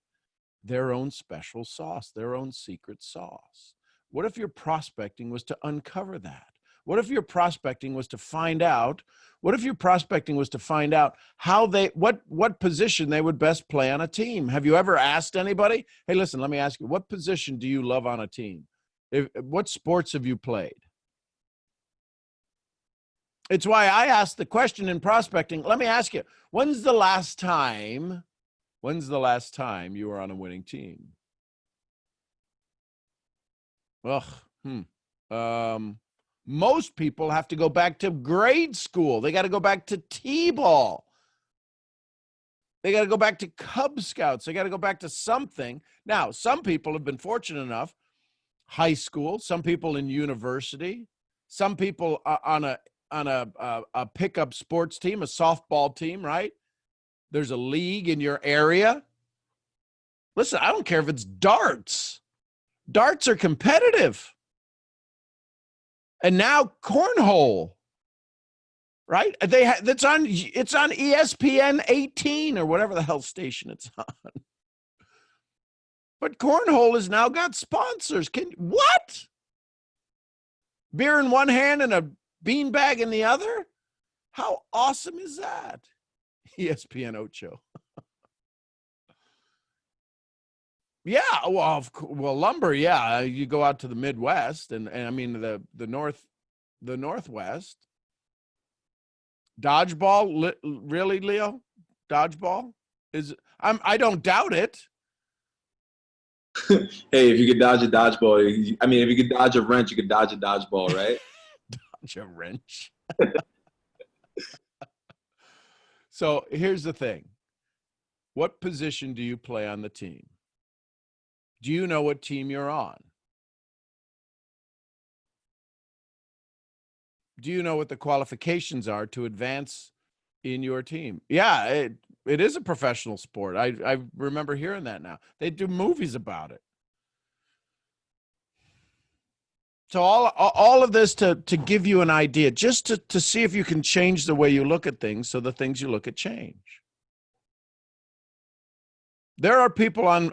their own special sauce, their own secret sauce. What if your prospecting was to uncover that? What if your prospecting was to find out? What if your prospecting was to find out how what position they would best play on a team? Have you ever asked anybody, hey, listen, let me ask you, what position do you love on a team? What sports have you played? It's why I asked the question in prospecting. Let me ask you, when's the last time you were on a winning team? Most people have to go back to grade school. They got to go back to T-ball. They got to go back to Cub Scouts. They got to go back to something. Now, some people have been fortunate enough, high school, some people in university, some people on a pickup sports team, a softball team, right? There's a league in your area. Listen, I don't care if it's darts. Darts are competitive. And now cornhole, right? It's on ESPN 18 or whatever the hell station it's on. But cornhole has now got sponsors. What? Beer in one hand and a beanbag in the other? How awesome is that? ESPN Ocho. Yeah, well, lumber. Yeah, you go out to the Midwest and I mean the Northwest. Dodgeball, really, Leo? Dodgeball I don't doubt it. Hey, if you could dodge a dodgeball, I mean, if you could dodge a wrench, you could dodge a dodgeball, right? Dodge a wrench. So here's the thing. What position do you play on the team? Do you know what team you're on? Do you know what the qualifications are to advance in your team? Yeah, it is a professional sport. I remember hearing that now. They do movies about it. So all of this to give you an idea, just to see if you can change the way you look at things so the things you look at change. There are people in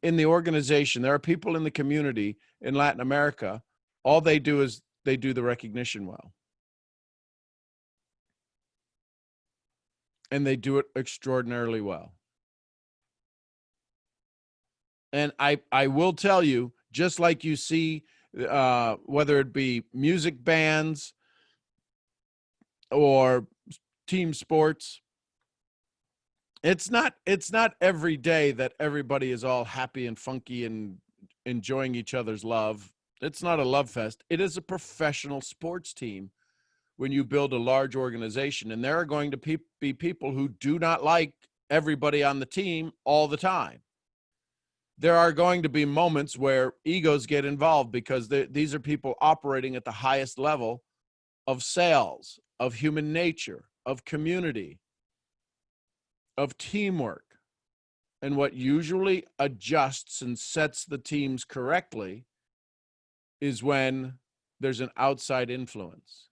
the organization, there are people in the community in Latin America, all they do is they do the recognition well. And they do it extraordinarily well. And I will tell you, just like you see, whether it be music bands or team sports, it's not every day that everybody is all happy and funky and enjoying each other's love. It's not a love fest. It is a professional sports team when you build a large organization. And there are going to be people who do not like everybody on the team all the time. There are going to be moments where egos get involved because these are people operating at the highest level of sales, of human nature, of community, of teamwork. And what usually adjusts and sets the teams correctly is when there's an outside influence.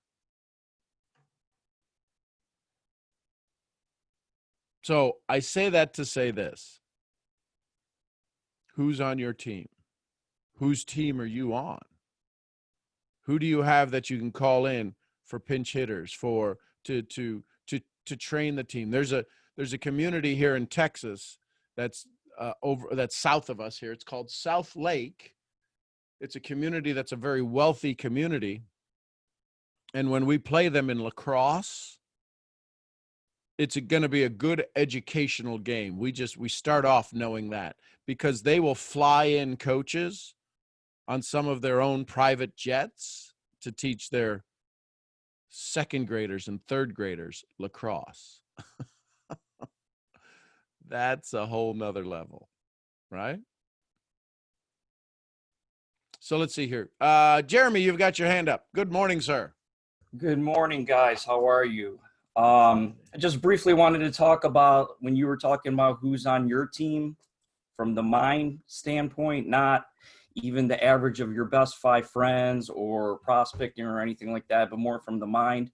So I say that to say this. Who's on your team? Whose team are you on? Who do you have that you can call in for pinch hitters, for to train the team? There's a community here in Texas that's that's south of us here. It's called South Lake. It's a community that's a very wealthy community. And when we play them in lacrosse, it's going to be a good educational game. We start off knowing that because they will fly in coaches on some of their own private jets to teach their second graders and third graders lacrosse. That's a whole nother level, right? So let's see here. Jeremy, you've got your hand up. Good morning, sir. Good morning, guys. How are you? I just briefly wanted to talk about when you were talking about who's on your team from the mind standpoint, not even the average of your best 5 friends or prospecting or anything like that, but more from the mind.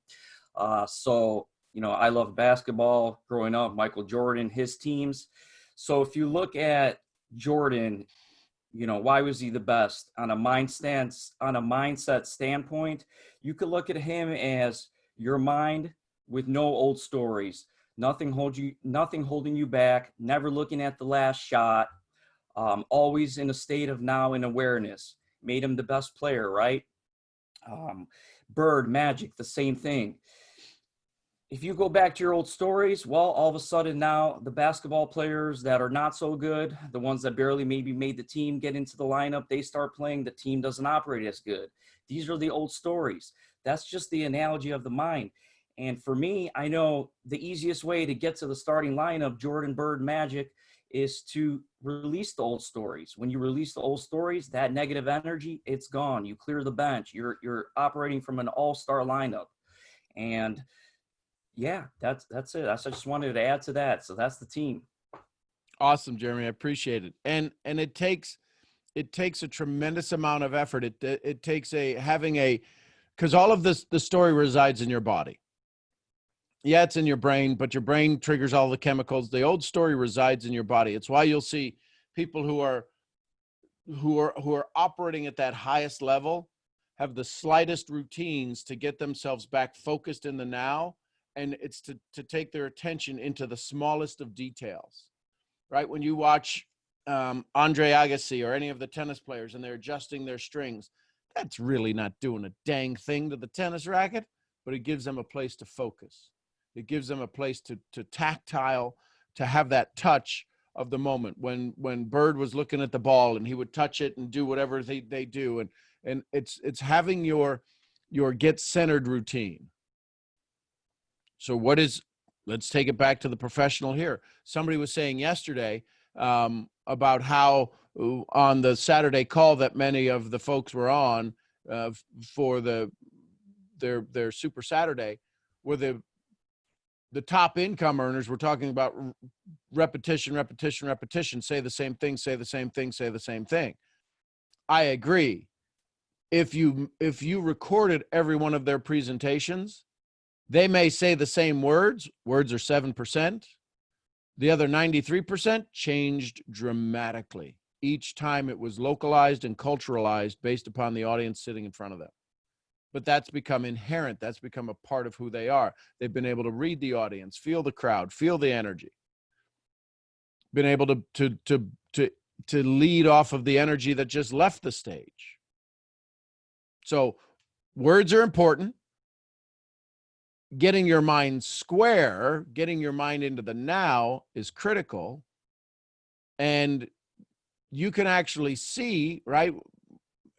So, I love basketball growing up, Michael Jordan, his teams. So if you look at Jordan, why was he the best on a mindset standpoint? You could look at him as your mind with no old stories, nothing holding you back, never looking at the last shot, always in a state of now and awareness. Made him the best player, right? Bird, Magic, the same thing. If you go back to your old stories, well, all of a sudden now the basketball players that are not so good, the ones that barely maybe made the team get into the lineup, they start playing, the team doesn't operate as good. These are the old stories. That's just the analogy of the mind. And for me, I know the easiest way to get to the starting lineup, Jordan, Bird, Magic, is to release the old stories. When you release the old stories, that negative energy, it's gone. You clear the bench. You're operating from an all-star lineup. And yeah, that's it. I just wanted to add to that. So that's the team. Awesome, Jeremy. I appreciate it. And it takes a tremendous amount of effort. It takes because all of this, the story resides in your body. Yeah, it's in your brain, but your brain triggers all the chemicals. The old story resides in your body. It's why you'll see people who are operating at that highest level have the slightest routines to get themselves back focused in the now. And it's to take their attention into the smallest of details, right? When you watch Andre Agassi or any of the tennis players and they're adjusting their strings, that's really not doing a dang thing to the tennis racket, but it gives them a place to focus. It gives them a place to tactile, to have that touch of the moment. When Bird was looking at the ball and he would touch it and do whatever they do. And it's having your get centered routine. So let's take it back to the professional here. Somebody was saying yesterday about how on the Saturday call that many of the folks were on for their Super Saturday, where the top income earners were talking about repetition, say the same thing, say the same thing, say the same thing. I agree. If you recorded every one of their presentations, they may say the same words. Words are 7%. The other 93% changed dramatically. Each time it was localized and culturalized based upon the audience sitting in front of them. But that's become inherent. That's become a part of who they are. They've been able to read the audience, feel the crowd, feel the energy. Been able to lead off of the energy that just left the stage. So words are important. Getting your mind square, getting your mind into the now is critical. And you can actually see, right?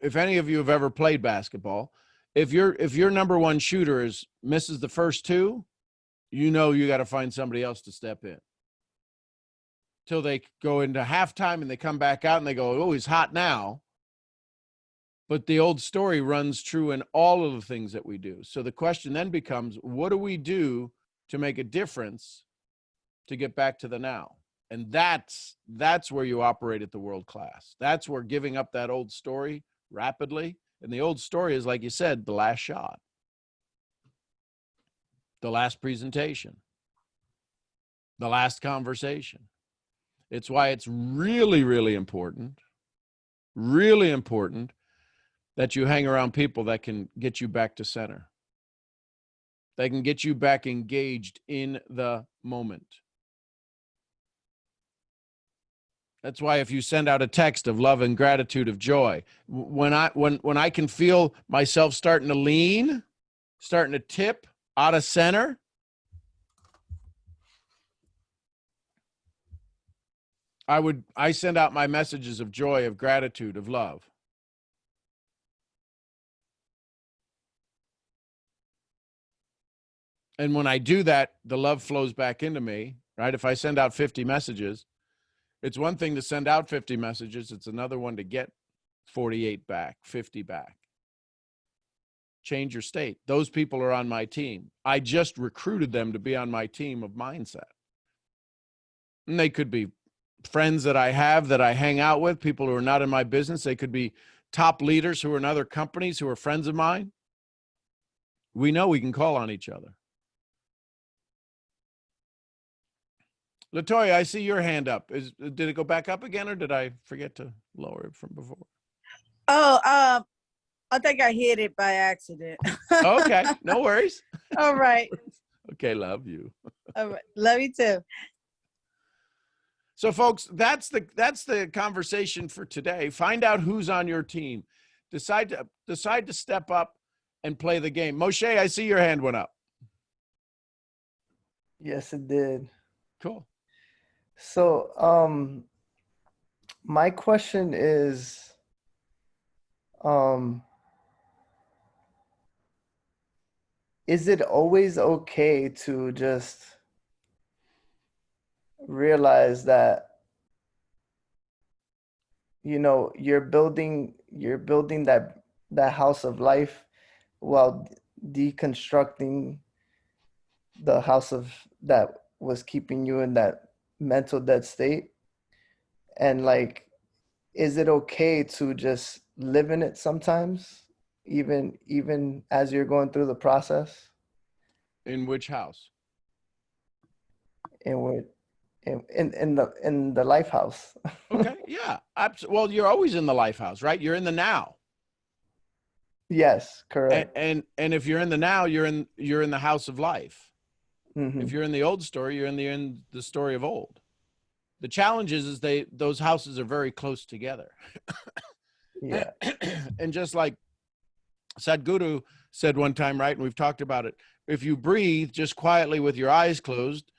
If any of you have ever played basketball, if your number one shooter misses the first two, you got to find somebody else to step in. Till they go into halftime and they come back out and they go, oh, he's hot now. But the old story runs true in all of the things that we do. So the question then becomes, what do we do to make a difference to get back to the now? And that's where you operate at the world class. That's where giving up that old story rapidly. And the old story is, like you said, the last shot, the last presentation, the last conversation. It's why it's really, really important that you hang around people that can get you back to center. They can get you back engaged in the moment. That's why if you send out a text of love and gratitude, of joy, when I can feel myself starting to lean, starting to tip out of center, I send out my messages of joy, of gratitude, of love. And when I do that, the love flows back into me, right? If I send out 50 messages, it's one thing to send out 50 messages. It's another one to get 48 back, 50 back. Change your state. Those people are on my team. I just recruited them to be on my team of mindset. And they could be friends that I have that I hang out with, people who are not in my business. They could be top leaders who are in other companies who are friends of mine. We know we can call on each other. Latoya, I see your hand up. Did it go back up again, or did I forget to lower it from before? Oh, I think I hit it by accident. Okay, no worries. All right. Okay, love you. All right. Love you too. So, folks, that's the conversation for today. Find out who's on your team. Decide to step up and play the game. Moshe, I see your hand went up. Yes, it did. Cool. So, my question is, is it always okay to just realize that, you know, you're building that house of life while deconstructing the house of that was keeping you in that mental dead state? And like, is it okay to just live in it sometimes, even as you're going through the process? In which house? And what in the life house? Okay, yeah. Well, you're always in the life house, right? You're in the now. Yes, correct. And if you're in the now, you're in the house of life. Mm-hmm. If you're in the old story, you're in the story of old. The challenge is those houses are very close together. Yeah. And just like Sadhguru said one time, right, and we've talked about it, if you breathe just quietly with your eyes closed,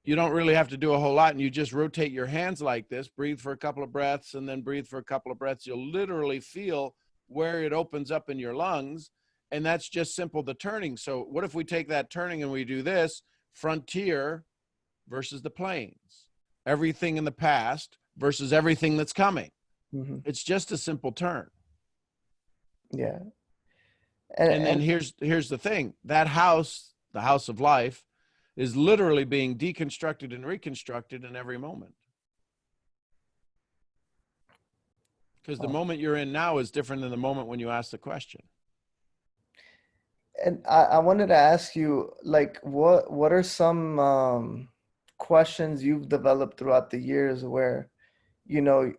you don't really have to do a whole lot, and you just rotate your hands like this, breathe for a couple of breaths, and then breathe for a couple of breaths. You'll literally feel where it opens up in your lungs, and that's just simple the turning. So what if we take that turning and we do this? Frontier versus the plains. Everything in the past versus everything that's coming. Mm-hmm. It's just a simple turn. Yeah. And then here's the thing. That house, the house of life, is literally being deconstructed and reconstructed in every moment. Because the moment you're in now is different than the moment when you ask the question. And I wanted to ask you, like, what are some questions you've developed throughout the years where, you know,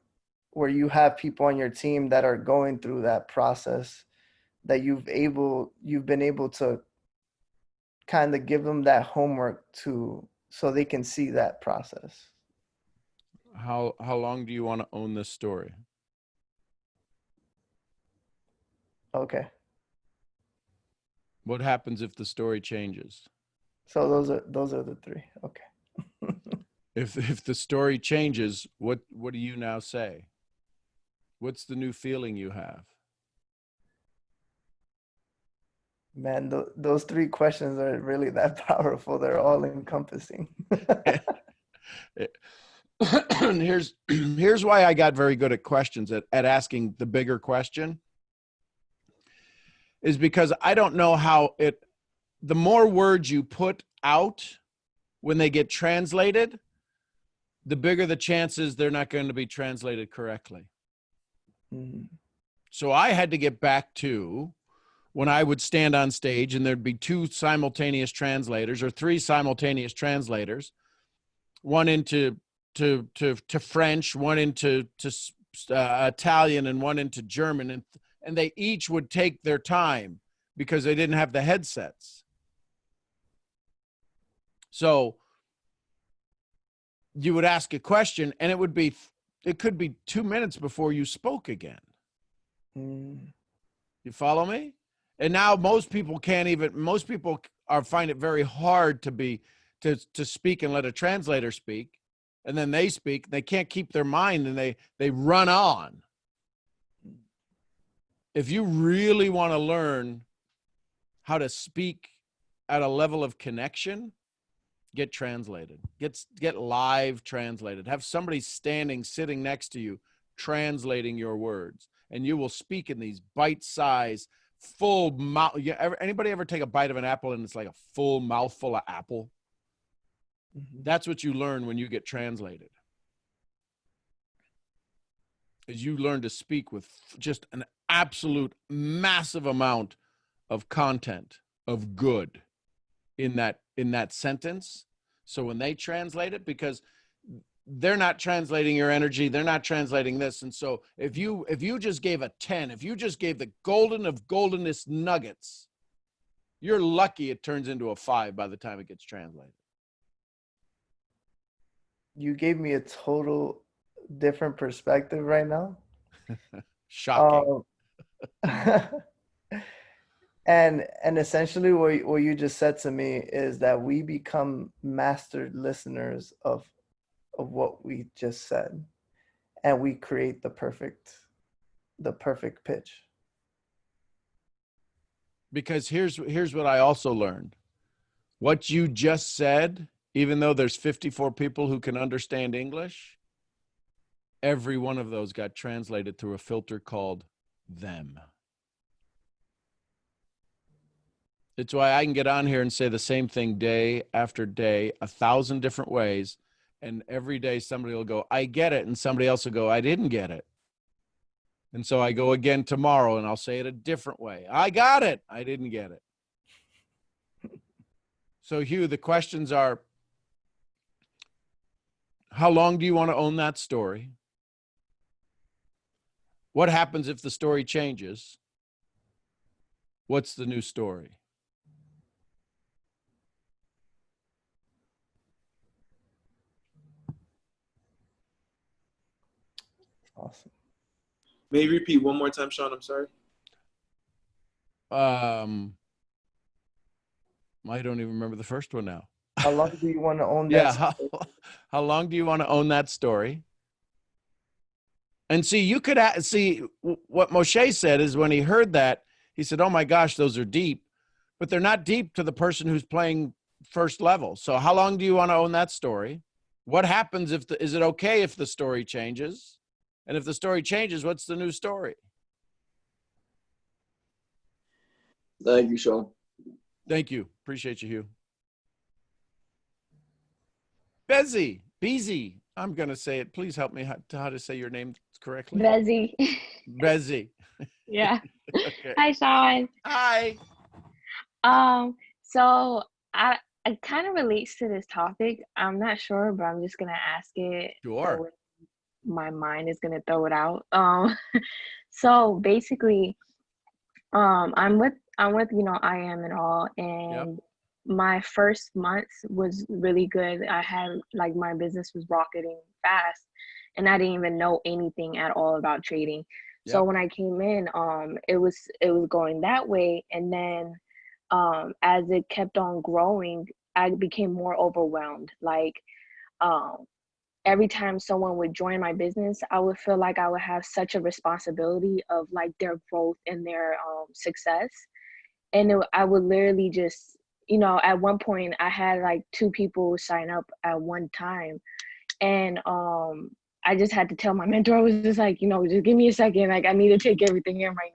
where you have people on your team that are going through that process, that you've been able to kind of give them that homework so they can see that process? How long do you want to own this story? Okay. What happens if the story changes? So those are the three. Okay. If the story changes, what do you now say? What's the new feeling you have? Man, those three questions are really that powerful. They're all encompassing. Here's why I got very good at questions, at asking the bigger question, is because I don't know how the more words you put out when they get translated, the bigger the chances they're not going to be translated correctly. Mm-hmm. So I had to get back to when I would stand on stage and there'd be two simultaneous translators or three simultaneous translators, one into to French, one into Italian, and one into German, and they each would take their time because they didn't have the headsets. So you would ask a question, and it could be 2 minutes before you spoke again. Mm. You follow me? And now most people find it very hard to speak and let a translator speak. And then they speak, they can't keep their mind, and they run on. If you really want to learn how to speak at a level of connection, get translated. Get live translated. Have somebody sitting next to you, translating your words, and you will speak in these bite-sized, full mouth. Anybody ever take a bite of an apple and it's like a full mouthful of apple? Mm-hmm. That's what you learn when you get translated. Is you learn to speak with just an absolute massive amount of content of good in that sentence, So when they translate it, because they're not translating your energy, they're not translating this. And so if you just gave a 10, if you just gave the golden of goldenest nuggets, you're lucky it turns into a 5 by the time it gets translated. You gave me a total different perspective right now. Shocking. And essentially what you just said to me is that we become master listeners of what we just said, and we create the perfect pitch. Because here's what I also learned. What you just said, even though there's 54 people who can understand English, every one of those got translated through a filter called them. It's why I can get on here and say the same thing day after day, 1,000 different ways. And every day somebody will go, I get it. And somebody else will go, I didn't get it. And so I go again tomorrow and I'll say it a different way. I got it. I didn't get it. So Hugh, the questions are, how long do you want to own that story? What happens if the story changes? What's the new story? Awesome. May you repeat one more time, Sean? I'm sorry. I don't even remember the first one now. How long do you want to own that? Yeah. How long do you want to own that story? And see, you could see what Moshe said is when he heard that, he said, oh my gosh, those are deep, but they're not deep to the person who's playing first level. So how long do you want to own that story? What happens is it okay if the story changes? And if the story changes, what's the new story? Thank you, Sean. Thank you. Appreciate you, Hugh. Bezy. I'm going to say it. Please help me how to say your name correctly. Bezzy. Bezy. Yeah. Okay. Hi, Sean. Hi. So it kind of relates to this topic. I'm not sure, but I'm just gonna ask it. Sure. My mind is gonna throw it out. So basically, I'm with I am and all, and my first month was really good. I had my business was rocketing fast, and I didn't even know anything at all about trading. So when I came in, it was going that way, and then as it kept on growing, I became more overwhelmed. Every time someone would join my business, I would feel like I would have such a responsibility of their growth and their success. And I would literally just, at one point I had 2 people sign up at one time. And I just had to tell my mentor, I was just just give me a second. I need to take everything in right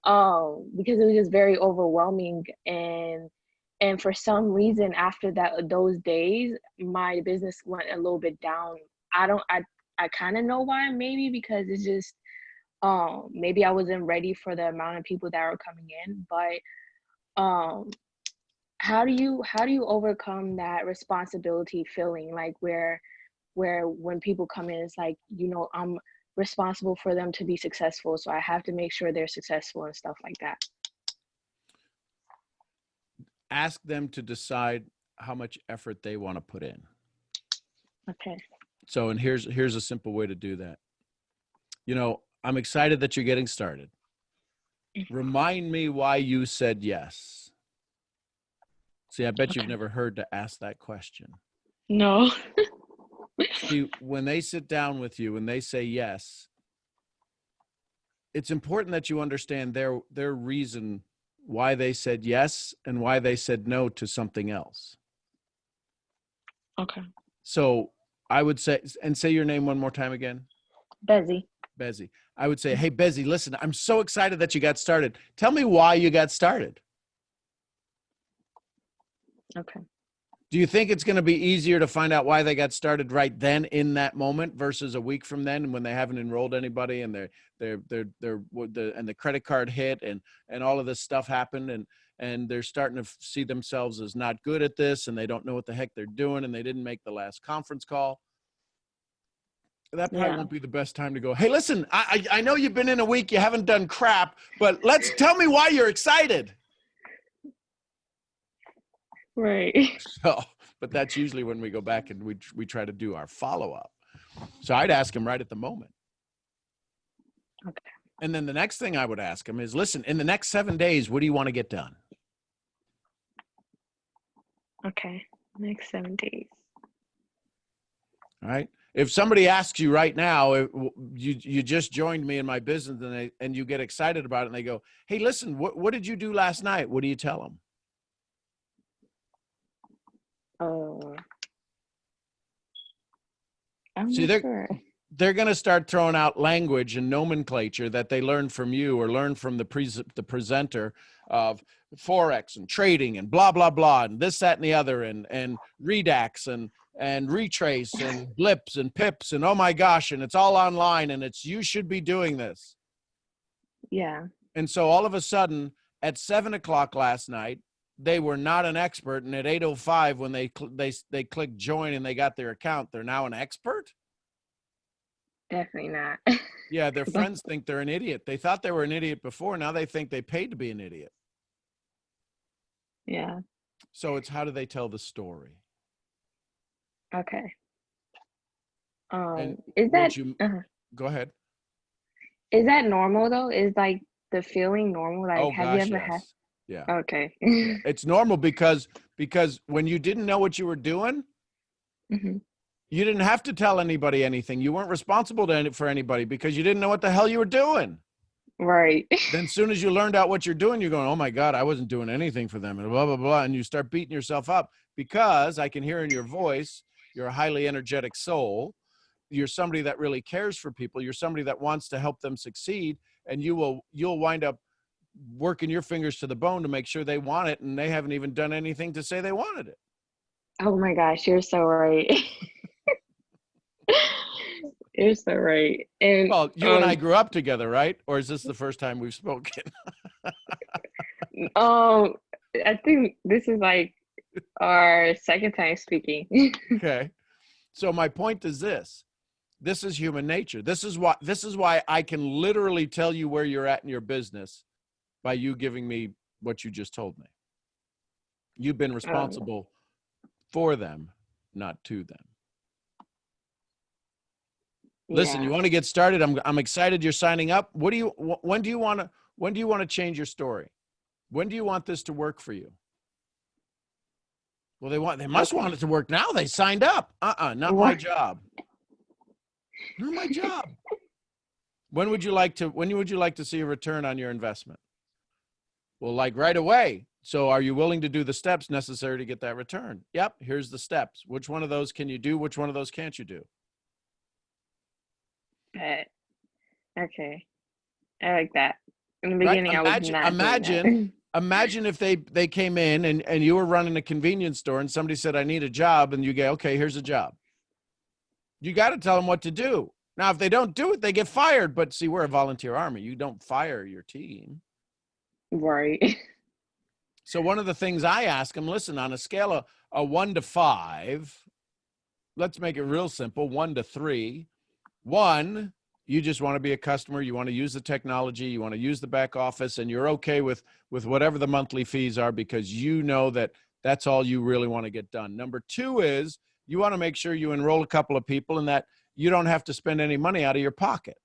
now. Because it was just very overwhelming. And for some reason, after those days, my business went a little bit down. I kind of know why, maybe because it's just, maybe I wasn't ready for the amount of people that were coming in. But how do you overcome that responsibility feeling, where when people come in, it's I'm responsible for them to be successful, so I have to make sure they're successful and stuff like that. Ask them to decide how much effort they want to put in. Okay. So, and here's a simple way to do that. I'm excited that you're getting started. Remind me why you said yes. See, I bet you've never heard to ask that question. No. See, when they sit down with you and they say yes, it's important that you understand their reason why they said yes and why they said no to something else. Okay. So I would say your name one more time again. Bezzy. I would say, hey, Bezzy, listen, I'm so excited that you got started. Tell me why you got started. Okay. Do you think it's going to be easier to find out why they got started right then in that moment versus a week from then when they haven't enrolled anybody and the credit card hit and all of this stuff happened and they're starting to see themselves as not good at this and they don't know what the heck they're doing and they didn't make the last conference call? That probably won't be the best time to go, hey, listen, I know you've been in a week, you haven't done crap, but tell me why you're excited. Right. So, but that's usually when we go back and we try to do our follow-up. So I'd ask him right at the moment. Okay. And then the next thing I would ask him is, listen, in the next 7 days, what do you want to get done? Okay. Next 7 days. All right. If somebody asks you right now, you just joined me in my business and you get excited about it and they go, hey, listen, what did you do last night? What do you tell them? I'm See, not sure. They're going to start throwing out language and nomenclature that they learned from you or learned from the presenter of Forex and trading and blah, blah, blah, and this, that, and the other, and redax and retrace and blips and pips and oh my gosh, and it's all online and you should be doing this. Yeah. And so all of a sudden at 7:00 last night, they were not an expert, and at 8:05 when they clicked join and they got their account, they're now an expert? Definitely not. Yeah, their friends think they're an idiot. They thought they were an idiot before. Now they think they paid to be an idiot. Yeah. So it's how do they tell the story? Okay. And Is that go ahead. Is that normal though? Is like the feeling normal? Like, Oh have gosh, you ever had? yes. Yeah. Okay. Yeah. It's normal because when you didn't know what you were doing, Mm-hmm. you didn't have to tell anybody anything. You weren't responsible for anybody because you didn't know what the hell you were doing. Right. Then as soon as you learned out what you're doing, you're going, oh my God, I wasn't doing anything for them and blah, blah, blah. And you start beating yourself up because I can hear in your voice, you're a highly energetic soul. You're somebody that really cares for people. You're somebody that wants to help them succeed. And you'll wind up working your fingers to the bone to make sure they want it. And they haven't even done anything to say they wanted it. Oh my gosh, you're so right. You're so right. And Well, you and I grew up together, right? Or is this the first time we've spoken? I think this is like our second time speaking. Okay. So my point is this. This is human nature. This is why I can literally tell you where you're at in your business by you giving me what you just told me. You've been responsible for them, not to them. Listen, you want to get started? I'm excited you're signing up. When do you want to change your story? When do you want this to work for you? Well, they must want it to work now. They signed up. Not my job. Not my job. When would you like to see a return on your investment? Well, like right away. So are you willing to do the steps necessary to get that return? Yep, here's the steps. Which one of those can you do? Which one of those can't you do? Okay. I like that. In the Right? beginning, I was not doing that. Imagine if they came in and you were running a convenience store and somebody said, I need a job. And you go, okay, here's a job. You got to tell them what to do. Now, if they don't do it, they get fired. But see, we're a volunteer army. You don't fire your team. Right. So one of the things I ask them, listen, on a scale of 1 to 5, let's make it real simple, 1 to 3. 1, you just want to be a customer. You want to use the technology. You want to use the back office, and you're okay with whatever the monthly fees are because you know that that's all you really want to get done. Number 2 is you want to make sure you enroll a couple of people and that you don't have to spend any money out of your pocket.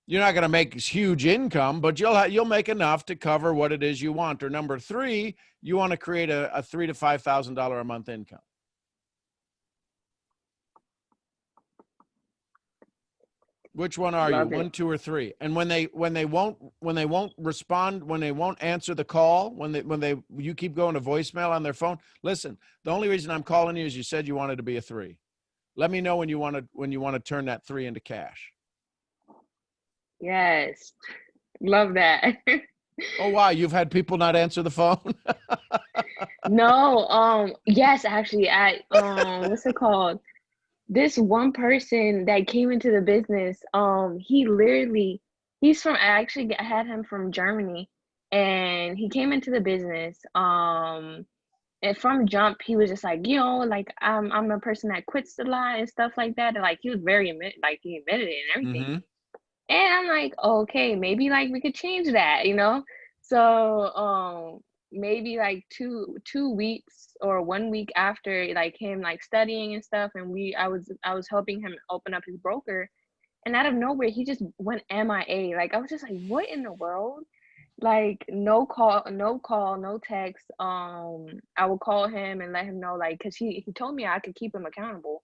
You're not going to make huge income, but you'll make enough to cover what it is you want. Or number 3, you want to create a $3,000 to $5,000 a month income. Which one are you? 1, 2, or 3? And when they won't respond, when they won't answer the call, when you keep going to voicemail on their phone, listen, the only reason I'm calling you is you said you wanted to be a 3. Let me know when you want to turn that 3 into cash. Yes. Love that. Oh, wow. You've had people not answer the phone? No, yes, actually, at what's it called? This one person that came into the business, I actually had him from Germany, and he came into the business, and from jump, he was just like, like I'm a person that quits a lot and stuff like that, and like he was he admitted it and everything. Mm-hmm. And I'm like, okay, maybe like we could change that. So maybe like two weeks or 1 week after like him like studying and stuff, and I was helping him open up his broker, and out of nowhere he just went MIA. Like I was just like, what in the world? Like no call, no text. I would call him and let him know, like, because he told me I could keep him accountable.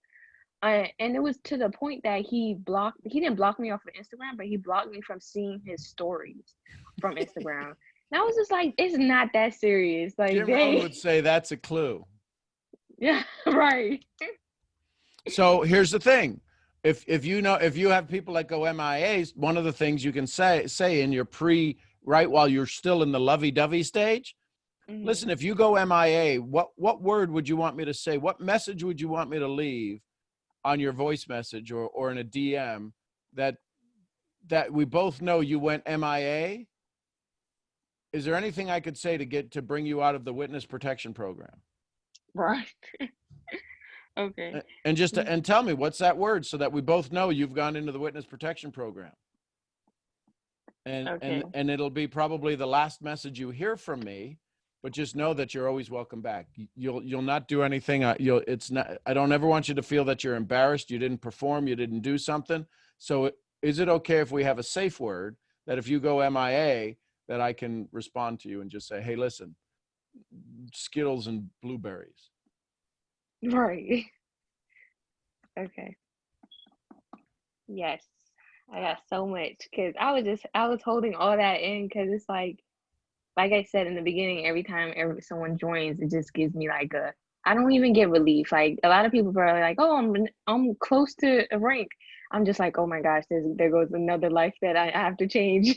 And it was to the point that he didn't block me off of Instagram, but he blocked me from seeing his stories from Instagram. And I was just like, it's not that serious. Like, Jim Rohn dang. would say that's a clue. Yeah, right. So here's the thing. If you have people that go MIAs, one of the things you can say in your right while you're still in the lovey-dovey stage, Mhm. listen, if you go MIA, what word would you want me to say? What message would you want me to leave on your voice message or in a DM that we both know you went MIA? Is there anything I could say to bring you out of the witness protection program? Right. Okay. And and tell me, what's that word, so that we both know you've gone into the witness protection program. Okay. And it'll be probably the last message you hear from me, but just know that you're always welcome back. You'll not do anything. I don't ever want you to feel that you're embarrassed. You didn't perform. You didn't do something. So is it okay if we have a safe word that if you go MIA, that I can respond to you and just say, hey, listen, Skittles and blueberries. Right. Okay. Yes. I got so much because I was holding all that in because it's like I said in the beginning, every time someone joins, it just gives me like I don't even get relief. Like a lot of people are like, oh, I'm close to a rank. I'm just like, oh my gosh, there goes another life that I have to change.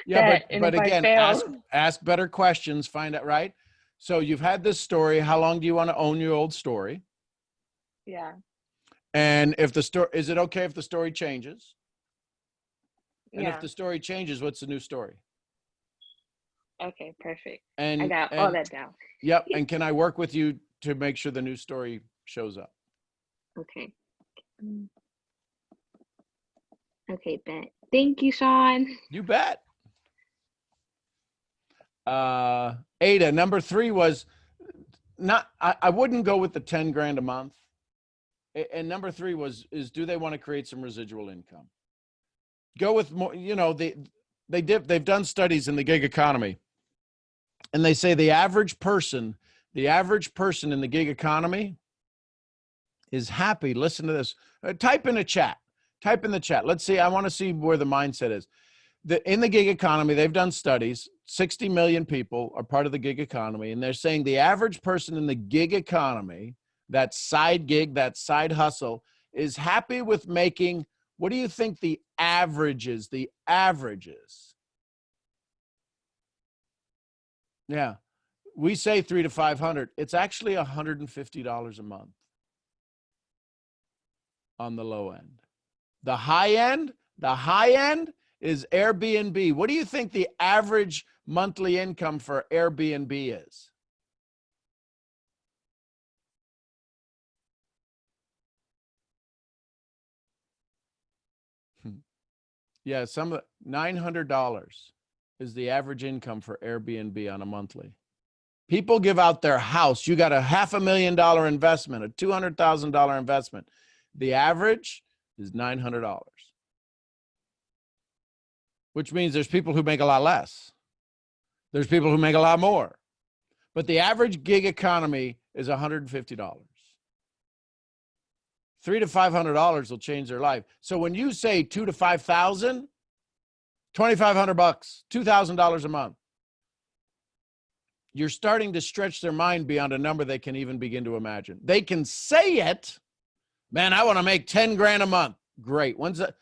Yeah, And but if I again, fail, ask better questions, find out, right? So you've had this story. How long do you want to own your old story? yeah, And if the story, is it okay if the story changes? And if yeah, the story changes, what's the new story? okay, perfect. I And got all that down. yep. And can I work with you to make sure the new story shows up? Okay. Okay, bet. Thank you, Sean. You bet. Ada, number 3 was not, I wouldn't go with the 10 grand a month. And number 3 is do they want to create some residual income? Go with more, they've done studies in the gig economy, and they say the average person in the gig economy is happy. Listen to this. Type in the chat. Let's see. I want to see where the mindset is. In the gig economy, they've done studies. 60 million people are part of the gig economy, and they're saying the average person in the gig economy, that side gig, that side hustle, is happy with making, what do you think the average is? The average is. Yeah. We say 300 to 500. It's actually $150 a month on the low end. The high end is Airbnb. What do you think the average monthly income for Airbnb is? Yeah, $900 is the average income for Airbnb on a monthly. People give out their house. You got a $500,000 investment, a $200,000 investment. The average is $900, which means there's people who make a lot less. There's people who make a lot more. But the average gig economy is $150. $300 to $500 will change their life. So when you say $2,000 to $5,000, $2,500, $2,000 a month, you're starting to stretch their mind beyond a number they can even begin to imagine. They can say it, man, I want to make 10 grand a month. Great.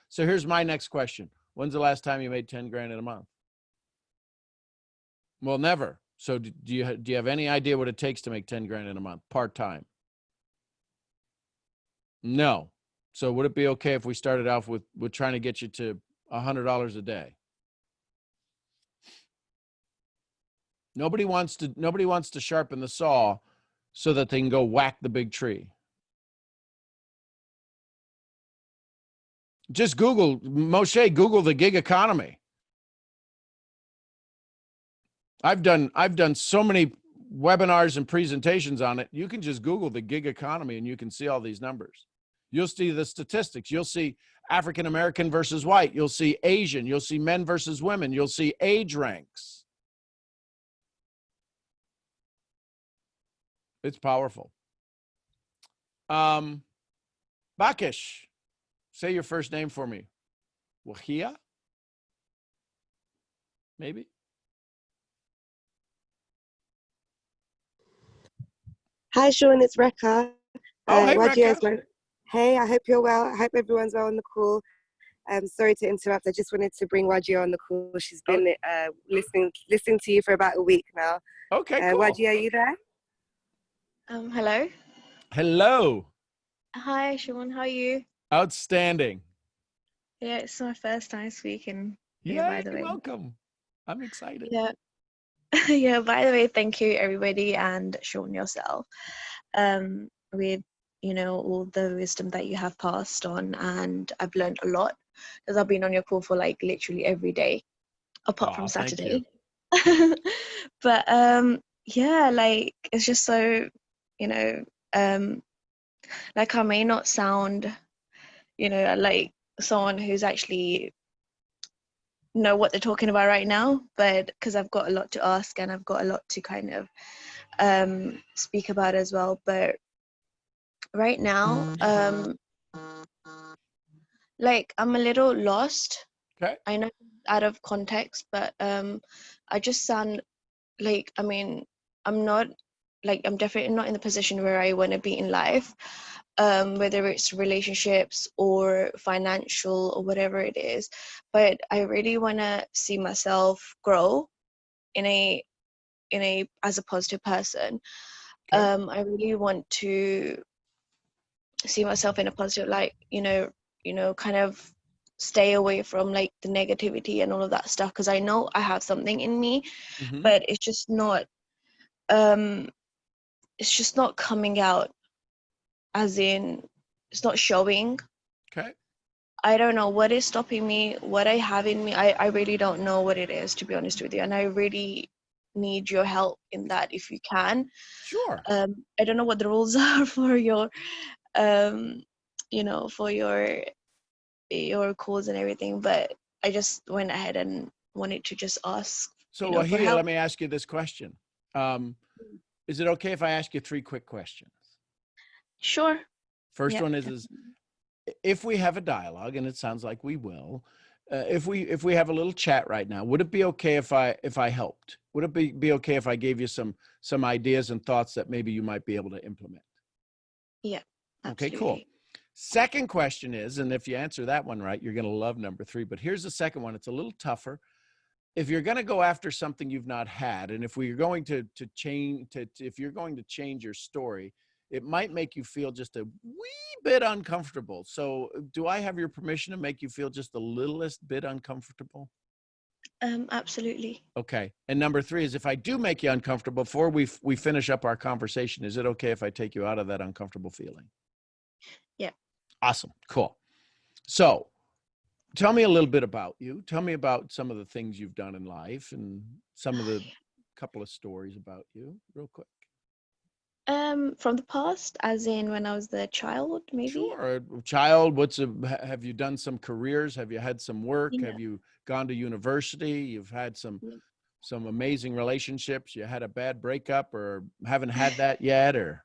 So here's my next question. When's the last time you made 10 grand in a month? Well, never. So do you have any idea what it takes to make 10 grand in a month part-time? No. So would it be okay if we started off with trying to get you to $100 a day? Nobody wants to sharpen the saw so that they can go whack the big tree. Just Google the gig economy. I've done so many webinars and presentations on it. You can just Google the gig economy and you can see all these numbers. You'll see the statistics. You'll see African American versus white. You'll see Asian. You'll see men versus women. You'll see age ranks. It's powerful. Bakish, say your first name for me. Wahia? Maybe? Hi, Sean, it's Rekha. Oh, hey, Rekha. Hey, I hope you're well. I hope everyone's well on the call. Sorry to interrupt. I just wanted to bring Wajia on the call. She's been listening to you for about a week now. Okay, cool. Wajia, are you there? Hello. Hello. Hi, Sean. How are you? Outstanding. Yeah, it's my first time speaking. Yeah, by the way. welcome. I'm excited. Yeah. Yeah, by the way, thank you everybody and Sean yourself. With all the wisdom that you have passed on, and I've learned a lot because I've been on your call for like literally every day apart from Saturday. But yeah, like it's just so like I may not sound like someone who's actually know what they're talking about right now, but because I've got a lot to ask and I've got a lot to kind of speak about as well. But right now, like I'm a little lost. Okay. I know out of context, but I just sound like, I mean, I'm definitely not in the position where I want to be in life, whether it's relationships or financial or whatever it is. But I really want to see myself grow in a as a positive person. Okay. I really want to see myself in a positive light, kind of stay away from like the negativity and all of that stuff, because I know I have something in me, but it's just not coming out, as in it's not showing. Okay. I don't know what is stopping me, what I have in me. I really don't know what it is, to be honest with you, and I really need your help in that if you can. Sure. I don't know what the rules are for your for your calls and everything, but I just went ahead and wanted to just ask. So for Wahia, help. let me ask you this question. Is it okay if I ask you 3 quick questions? Sure. First one is if we have a dialogue, and it sounds like we will, if we have a little chat right now, would it be okay if I helped? Would it be okay if I gave you some ideas and thoughts that maybe you might be able to implement? Yeah. Okay, Absolutely. cool. Second question is, and if you answer that one right, you're going to love number 3, but here's the second one. It's a little tougher. If you're going to go after something you've not had, and if we're going to change, if you're going to change your story, it might make you feel just a wee bit uncomfortable. So do I have your permission to make you feel just the littlest bit uncomfortable? Absolutely. Okay. And number 3 is, if I do make you uncomfortable before we finish up our conversation, is it okay if I take you out of that uncomfortable feeling? Yeah. Awesome. Cool. So tell me a little bit about you. Tell me about some of the things you've done in life and some of the couple of stories about you real quick. From the past, as in when I was the child, maybe? Sure. Child, have you done some careers? Have you had some work? Yeah. Have you gone to university? You've had some amazing relationships. You had a bad breakup or haven't had that yet, or?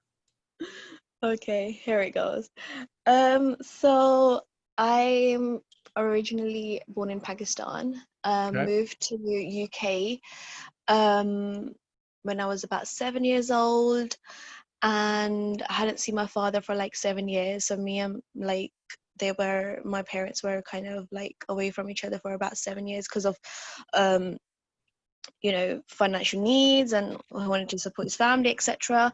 Okay, here it goes. So I'm originally born in Pakistan, moved to UK when I was about 7 years old, and I hadn't seen my father for like 7 years. So my parents were kind of like away from each other for about 7 years because of financial needs, and I wanted to support his family, etc.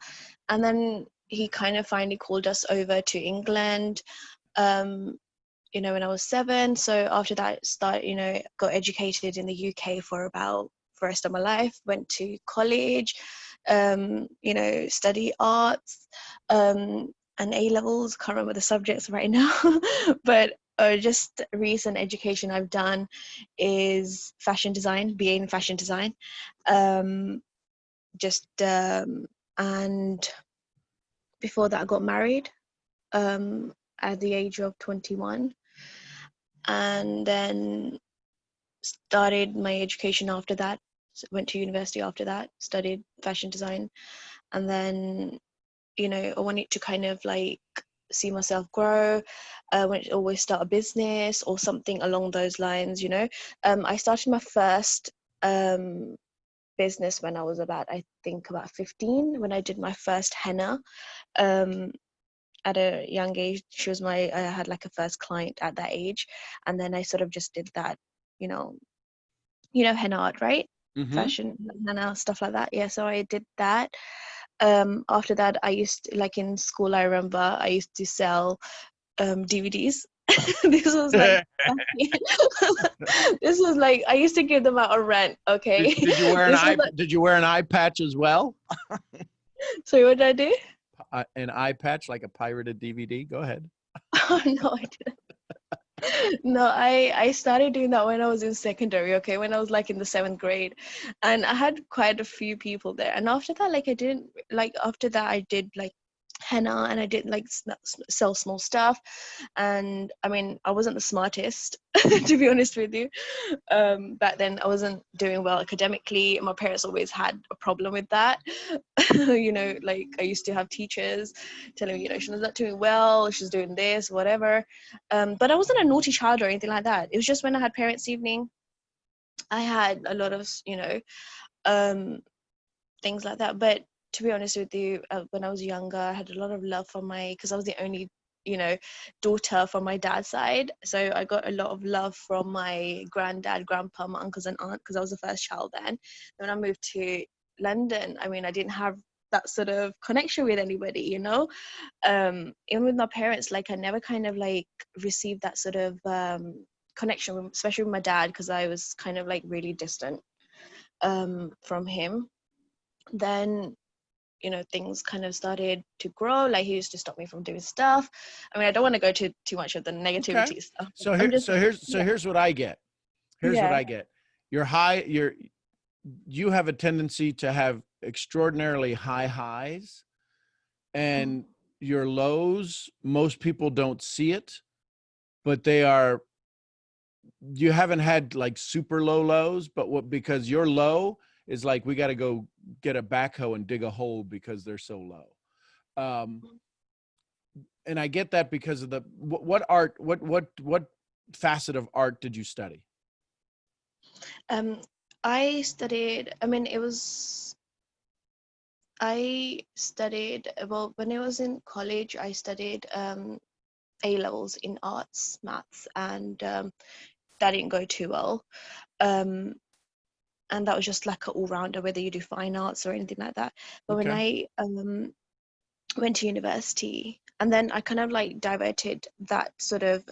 And then he kind of finally called us over to England, when I was 7. So after that, got educated in the UK for about the rest of my life, went to college, study arts, and A-levels, can't remember the subjects right now, but just recent education I've done is fashion design, BA in fashion design. And before that I got married at the age of 21, and then started my education after that. Went to university after that, studied fashion design, and then I wanted to kind of like see myself grow. I wanted to always start a business or something along those lines. I started my first business when I was about 15, when I did my first henna. At a young age, I had like a first client at that age, and then I sort of just did that, henna art, right? Mm-hmm. Fashion henna, stuff like that. Yeah, so I did that. After that, I used to, like in school, I remember I used to sell DVDs. This was like this was like I used to give them out on rent. Okay. Did you wear Did you wear an eye patch as well? Sorry, what did I do? An eye patch, like a pirated DVD. Go ahead. Oh no, I didn't. No, I started doing that when I was in secondary, okay, when I was like in the 7th grade, and I had quite a few people there. And after that, after that I did like henna, and I did like sell small stuff. And I mean, I wasn't the smartest to be honest with you. Back then I wasn't doing well academically. My parents always had a problem with that. Like I used to have teachers telling me, she's not doing well, she's doing this, whatever. But I wasn't a naughty child or anything like that. It was just when I had parents' evening, I had a lot of, things like that. But to be honest with you, when I was younger, I had a lot of love for because I was the only, daughter from my dad's side. So I got a lot of love from my granddad, grandpa, my uncles and aunt, because I was the first child then. And when I moved to London, I mean, I didn't have that sort of connection with anybody, even with my parents, like I never kind of like received that sort of connection, especially with my dad, because I was kind of like really distant from him. Then things kind of started to grow. Like he used to stop me from doing stuff. I mean, I don't want to go to too much of the negativity stuff. So here's what I get. What I get. You have a tendency to have extraordinarily high highs, and your lows, most people don't see it, but you haven't had like super low lows, but because your low is like, we got to go get a backhoe and dig a hole because they're so low. And I get that because of what facet of art did you study? I studied, when I was in college, I studied A-levels in arts, maths, and that didn't go too well. And that was just like an all-rounder, whether you do fine arts or anything like that. But when I went to university, and then I kind of like diverted that sort of,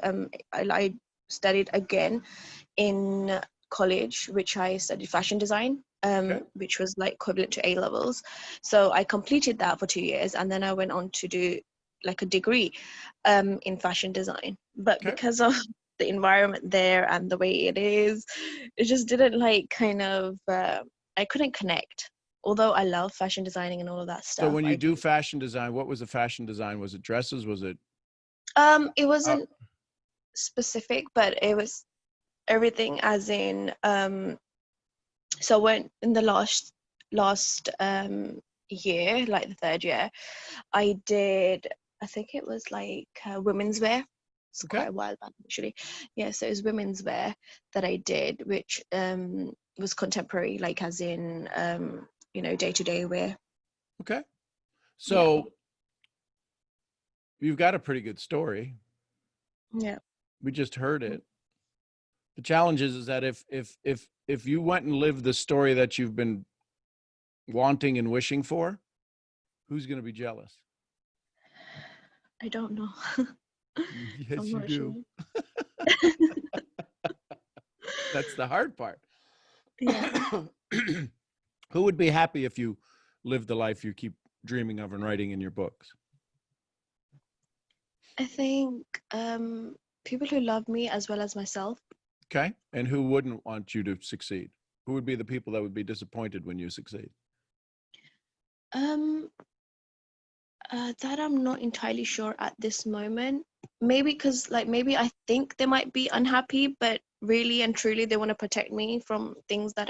I studied again in college, which I studied fashion design, which was like equivalent to A-levels. So I completed that for 2 years, and then I went on to do like a degree in fashion design. But because of the environment there and the way it is, it just didn't like kind of, I couldn't connect. Although I love fashion designing and all of that stuff. So when you do fashion design, what was the fashion design? Was it dresses? Was it? It wasn't specific, but it was everything, as in, so when in the last year, like the 3rd year, I did, I think it was like women's wear. It's quite a while back actually. Yeah, so it was women's wear that I did, which was contemporary, like as in day-to-day wear. Okay. So you've got a pretty good story. Yeah. We just heard it. The challenge is that if you went and lived the story that you've been wanting and wishing for, who's going to be jealous? I don't know. Yes, I'm you not do. sure. That's the hard part. Yeah. Who would be happy if you lived the life you keep dreaming of and writing in your books? I think people who love me as well as myself. Okay. And who wouldn't want you to succeed? Who would be the people that would be disappointed when you succeed? Um, that I'm not entirely sure at this moment. Maybe because maybe I think they might be unhappy, but really and truly they want to protect me from things that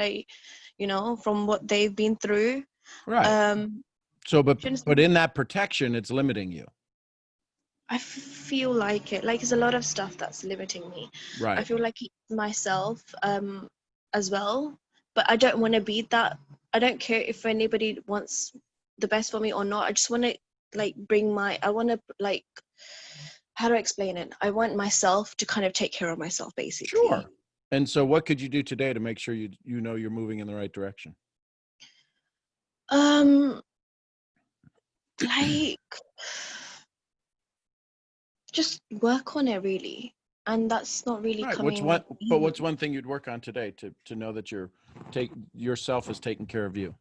from what they've been through. Right. So, Do you but understand? in that protection, it's limiting you. I feel like it. Like, it's a lot of stuff that's limiting me. I Right. feel like it's myself as well, but I don't want to be that. I don't care if anybody wants the best for me or not. I just want to how do I explain it? I want myself to kind of take care of myself, basically. Sure. And so what could you do today to make sure you know you're moving in the right direction? Like just work on it, really. And that's not really Right. coming But easy. what's one thing you'd work on today to know that yourself is taking care of you?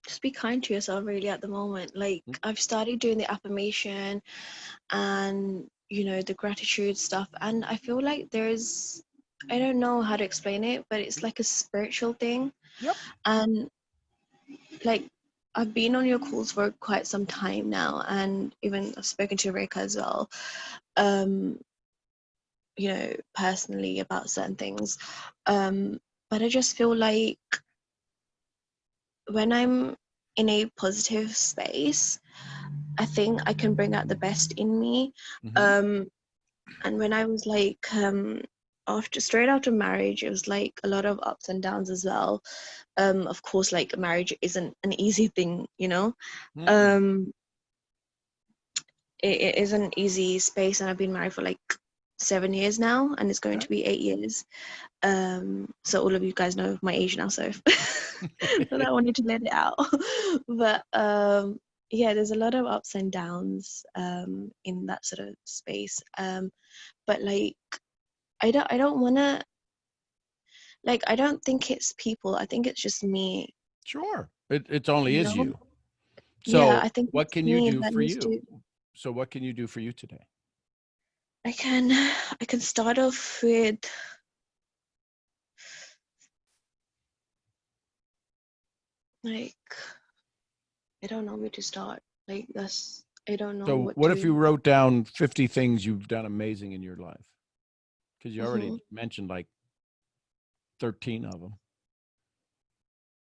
Just be kind to yourself, really, at the moment. Like, I've started doing the affirmation and the gratitude stuff, and I feel like I don't know how to explain it, but it's like a spiritual thing. Yep. And like, I've been on your calls for quite some time now, and even I've spoken to Reka as well, personally about certain things. But I just feel like when I'm in a positive space, I think I can bring out the best in me. And when I was straight after marriage, it was like a lot of ups and downs as well. Of course, like, marriage isn't an easy thing, it is an easy space, and I've been married for like 7 years now, and it's going to be 8 years. So all of you guys know my age now, so but I wanted to let it out. But yeah, there's a lot of ups and downs in that sort of space. But like, I don't want to, like, I don't think it's people. I think it's just me. Sure. It only is you. Yeah, So I think what it's can you me do that for needs you? to. So what can you do for you today? I can start off with like, I don't know where to start. Like, I don't know So what what if you to. wrote down 50 things you've done amazing in your life? Because you already mentioned like 13 of them.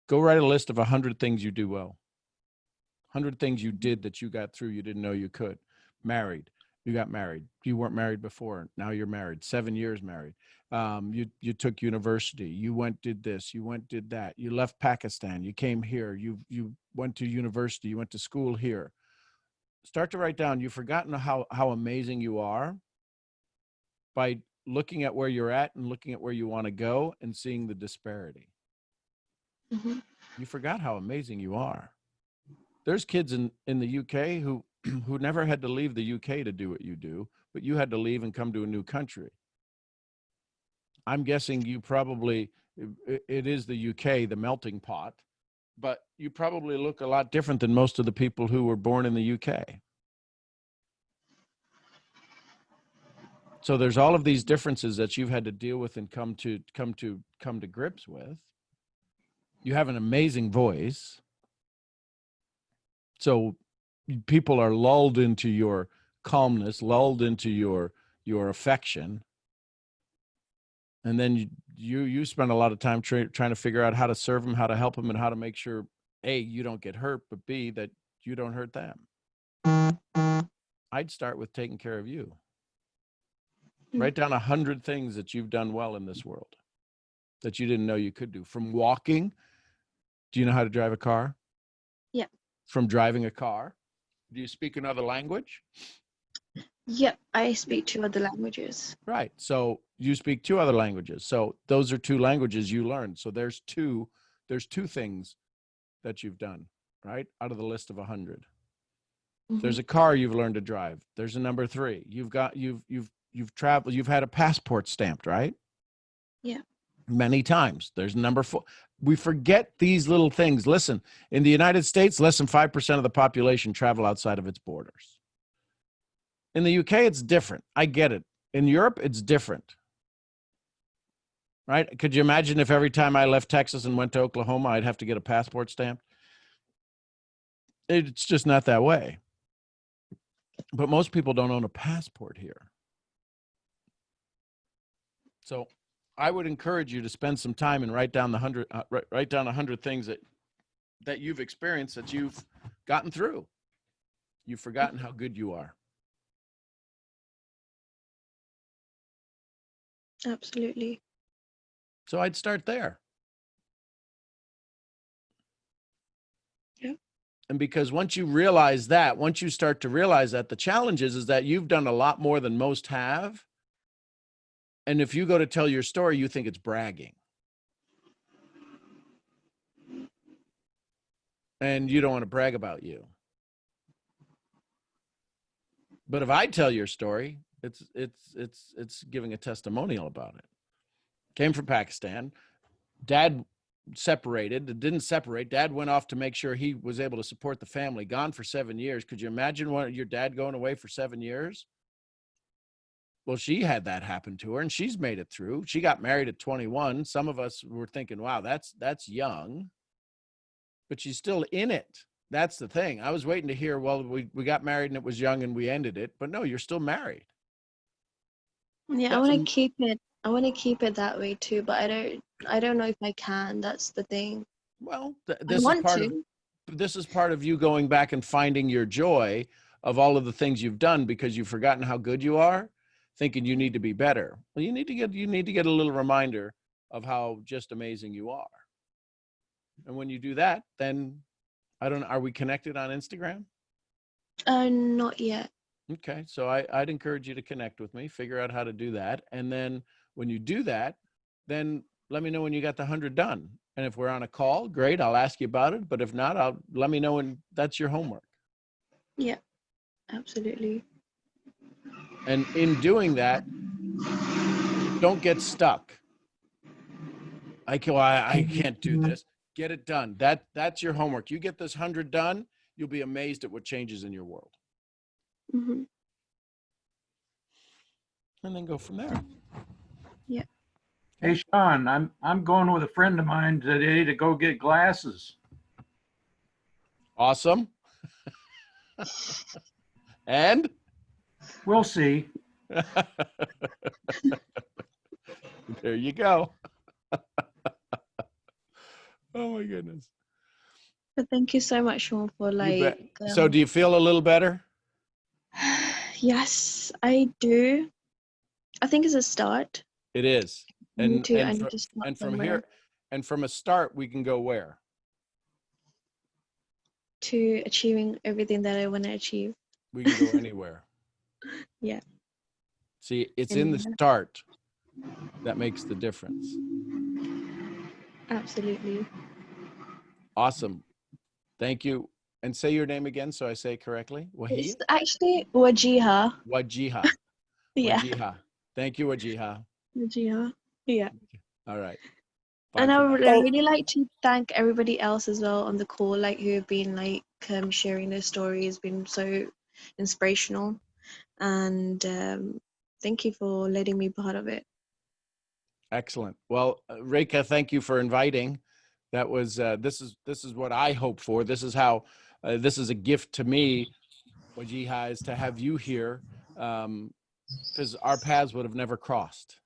Go write a list of 100 things you do well. 100 things you did that you got through you didn't know you could. Married. You got married. You weren't married before. Now you're married. 7 years married. You took university. You did this. You did that. You left Pakistan. You came here. You went to university. You went to school here. Start to write down. You've forgotten how amazing you are by looking at where you're at and looking at where you want to go and seeing the disparity. You forgot how amazing you are. There's kids in the UK who never had to leave the UK to do what you do, but you had to leave and come to a new country. I'm guessing you probably, it is the UK, the melting pot, but you probably look a lot different than most of the people who were born in the UK. So there's all of these differences that you've had to deal with and come to grips with. You have an amazing voice. So people are lulled into your calmness, lulled into your affection. And then you spend a lot of time trying to figure out how to serve them, how to help them, and how to make sure, A, you don't get hurt, but B, that you don't hurt them. I'd start with taking care of you. Write down 100 things that you've done well in this world that you didn't know you could do. From walking, do you know how to drive a car? Yeah. From driving a car, do you speak another language? Yep, I speak 2 other languages. Right. So you speak 2 other languages. So those are 2 languages you learned. So there's two things that you've done, right? Out of the list of 100. There's a car you've learned to drive. There's a number 3. You've traveled, you've had a passport stamped, right? Yeah. Many times. There's number 4. We forget these little things. Listen, in the United States, less than 5% of the population travel outside of its borders. In the UK, it's different. I get it. In Europe, it's different. Right? Could you imagine if every time I left Texas and went to Oklahoma, I'd have to get a passport stamped? It's just not that way. But most people don't own a passport here. So I would encourage you to spend some time and write down 100 things that you've experienced, that you've gotten through. You've forgotten how good you are. Absolutely. So I'd start there. Yeah. And because once you start to realize that, the challenge is that you've done a lot more than most have. And if you go to tell your story, you think it's bragging. And you don't want to brag about you. But if I tell your story, it's giving a testimonial about it. Came from Pakistan. Dad separated. It didn't separate. Dad went off to make sure he was able to support the family. Gone for 7 years. Could you imagine your dad going away for 7 years? Well, she had that happen to her, and she's made it through. She got married at 21. Some of us were thinking, wow, that's young. But she's still in it. That's the thing. I was waiting to hear, well, we got married and it was young and we ended it. But no, you're still married. Yeah, I want to keep it. I want to keep it that way too, but I don't know if I can. That's the thing. Well, I want to. This is part of you going back and finding your joy of all of the things you've done, because you've forgotten how good you are, thinking you need to be better. Well, you need to get a little reminder of how just amazing you are. And when you do that, then are we connected on Instagram? Not yet. Okay. So I'd encourage you to connect with me, figure out how to do that. And then when you do that, then let me know when you got the 100 done. And if we're on a call, great, I'll ask you about it. But if not, let me know when that's your homework. Yeah, absolutely. And in doing that, don't get stuck. I can't do this. Get it done. That's your homework. You get this 100 done, you'll be amazed at what changes in your world. Mm-hmm. And then go from there. Yeah. Hey, Sean, I'm going with a friend of mine today to go get glasses. Awesome. And? We'll see. There you go. Oh my goodness. But thank you so much, Sean, for So do you feel a little better? Yes, I do. I think it's a start. It is. I need to start from somewhere. here, and from a start, we can go where? To achieving everything that I want to achieve. We can go anywhere. Yeah. See, it's in the start that makes the difference. Absolutely. Awesome. Thank you. And say your name again so I say it correctly. It's actually Wajiha. Wajiha. Yeah. Wajiha. Thank you, Wajiha. Wajiha. Yeah. All right. And I would really like to thank everybody else as well on the call, who have been sharing their stories, been so inspirational, and thank you for letting me be part of it. Excellent. Well, Rekha, thank you for inviting. That was this is what I hope for. This is how this is a gift to me, Wajiha, is to have you here, because our paths would have never crossed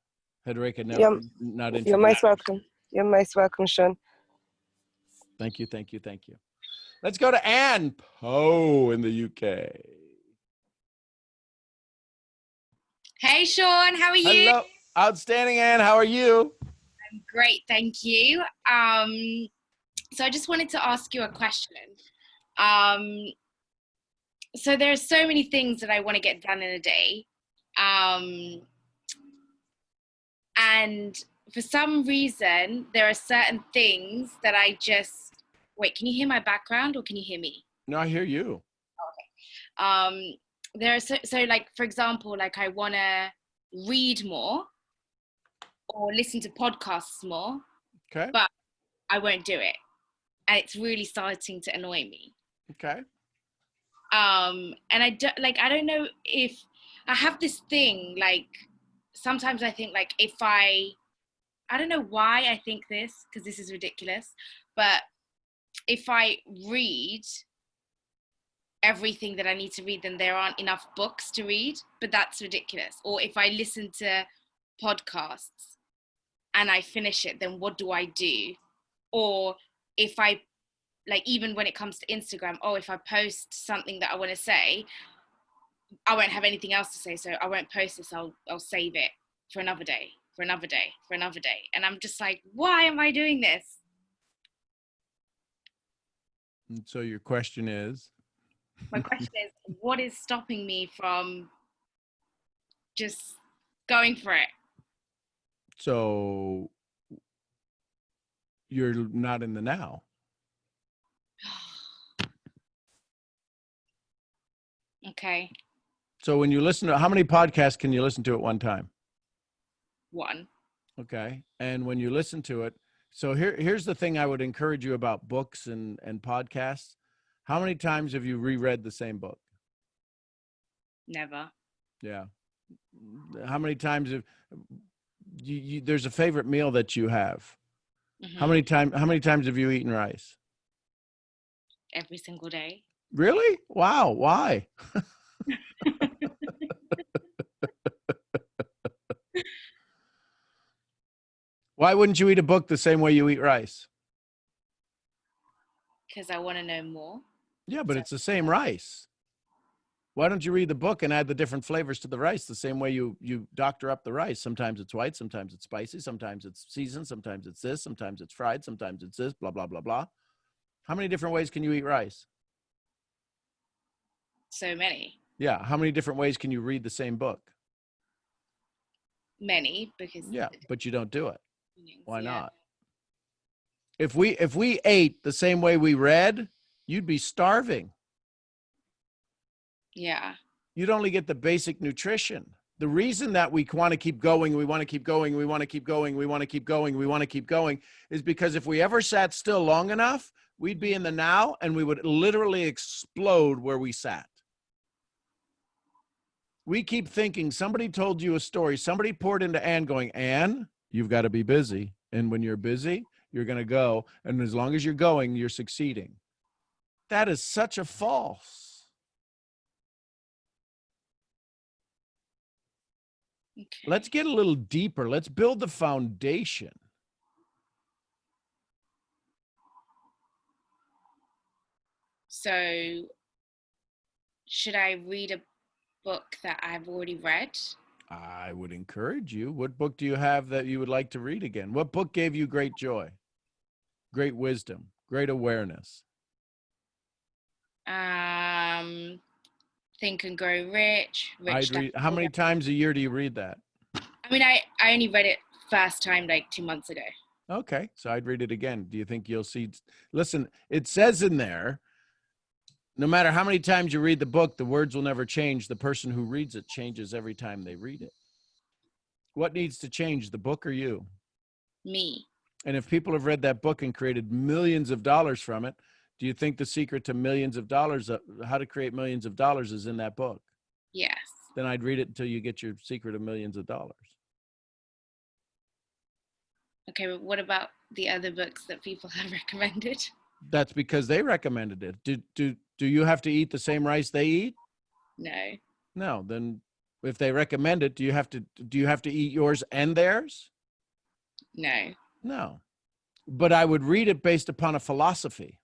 had Rekha not introduced. You're most welcome. You're most welcome, Sean. Thank you, thank you, thank you. Let's go to Anne Poe in the UK. Hey, Sean, how are you? Hello. Outstanding, Anne. How are you? I'm great, thank you. So I just wanted to ask you a question. so there are so many things that I want to get done in a day. And for some reason, there are certain things that I just, wait, can you hear my background or can you hear me? No, I hear you. There are so like, for example, like I want to read more or listen to podcasts more, Okay. but I won't do it. And it's really starting to annoy me. Okay. And I don't know if I have this thing, like sometimes I think like if I don't know why I think this, because this is ridiculous, but if I read everything that I need to read, then there aren't enough books to read, but that's ridiculous. Or if I listen to podcasts and I finish it, then what do I do? Or if I, like, even when it comes to Instagram, if I post something that I want to say, I won't have anything else to say, so I won't post this. I'll save it for another day, for another day, for another day. And I'm just like, why am I doing this? And so your question is? My question is, what is stopping me from just going for it? So you're not in the now. Okay. So when you listen to, how many podcasts can you listen to at one time? One. Okay. And when you listen to it, so here's the thing I would encourage you about books and podcasts. How many times have you reread the same book? Never. Yeah. How many times have there's a favorite meal that you have? Mm-hmm. How many times have you eaten rice? Every single day. Really? Wow. Why? Why wouldn't you eat a book the same way you eat rice? Because I want to know more. Yeah, but it's the same rice. Why don't you read the book and add the different flavors to the rice the same way you doctor up the rice? Sometimes it's white, sometimes it's spicy, sometimes it's seasoned, sometimes it's this, sometimes it's fried, sometimes it's this, blah, blah, blah, blah. How many different ways can you eat rice? So many. Yeah. How many different ways can you read the same book? Many, because yeah, but you don't do it. Why yeah. not? If we ate the same way we read, you'd be starving. Yeah. You'd only get the basic nutrition. The reason that we want to keep going, we want to keep going, we want to keep going, we want to keep going, we want to keep going, is because if we ever sat still long enough, we'd be in the now and we would literally explode where we sat. We keep thinking somebody told you a story, somebody poured into Ann going, Ann, you've got to be busy. And when you're busy, you're going to go. And as long as you're going, you're succeeding. That is such a false. Okay. Let's get a little deeper. Let's build the foundation. So, should I read a book that I've already read? I would encourage you. What book do you have that you would like to read again? What book gave you great joy, great wisdom, great awareness? Think and Grow Rich. How many times a year do you read that? I mean, I only read it first time like 2 months ago. Okay, so I'd read it again. Do you think you'll see? Listen, it says in there, no matter how many times you read the book, the words will never change. The person who reads it changes every time they read it. What needs to change, the book or you? Me. And if people have read that book and created millions of dollars from it, do you think the secret to millions of dollars, how to create millions of dollars, is in that book? Yes. Then I'd read it until you get your secret of millions of dollars. Okay, but what about the other books that people have recommended? That's because they recommended it. Do you have to eat the same rice they eat? No. No. Then if they recommend it, do you have to eat yours and theirs? No. No. But I would read it based upon a philosophy.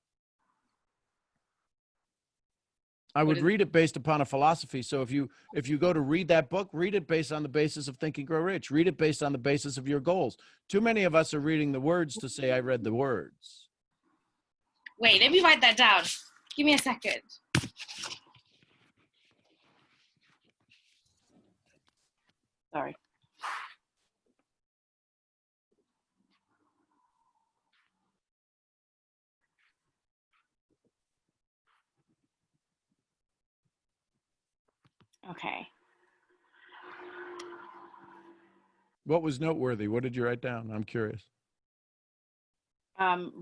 I would read it based upon a philosophy. So if you go to read that book, read it based on the basis of Think and Grow Rich. Read it based on the basis of your goals. Too many of us are reading the words to say, I read the words. Wait, let me write that down. Give me a second. Sorry. Okay. What was noteworthy? What did you write down? I'm curious.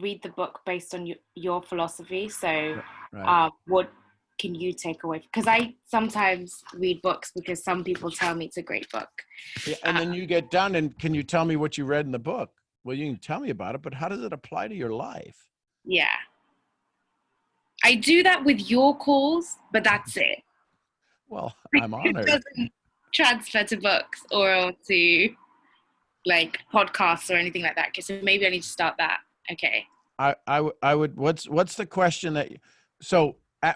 Read the book based on your philosophy. So, Right. what can you take away? Because I sometimes read books because some people tell me it's a great book. Yeah, and then you get done, and can you tell me what you read in the book? Well, you can tell me about it, but how does it apply to your life? Yeah. I do that with your calls, but that's it. Well, I'm It honored. doesn't transfer to books or to like podcasts or anything like that. So maybe I need to start that. Okay. I would. What's the question that?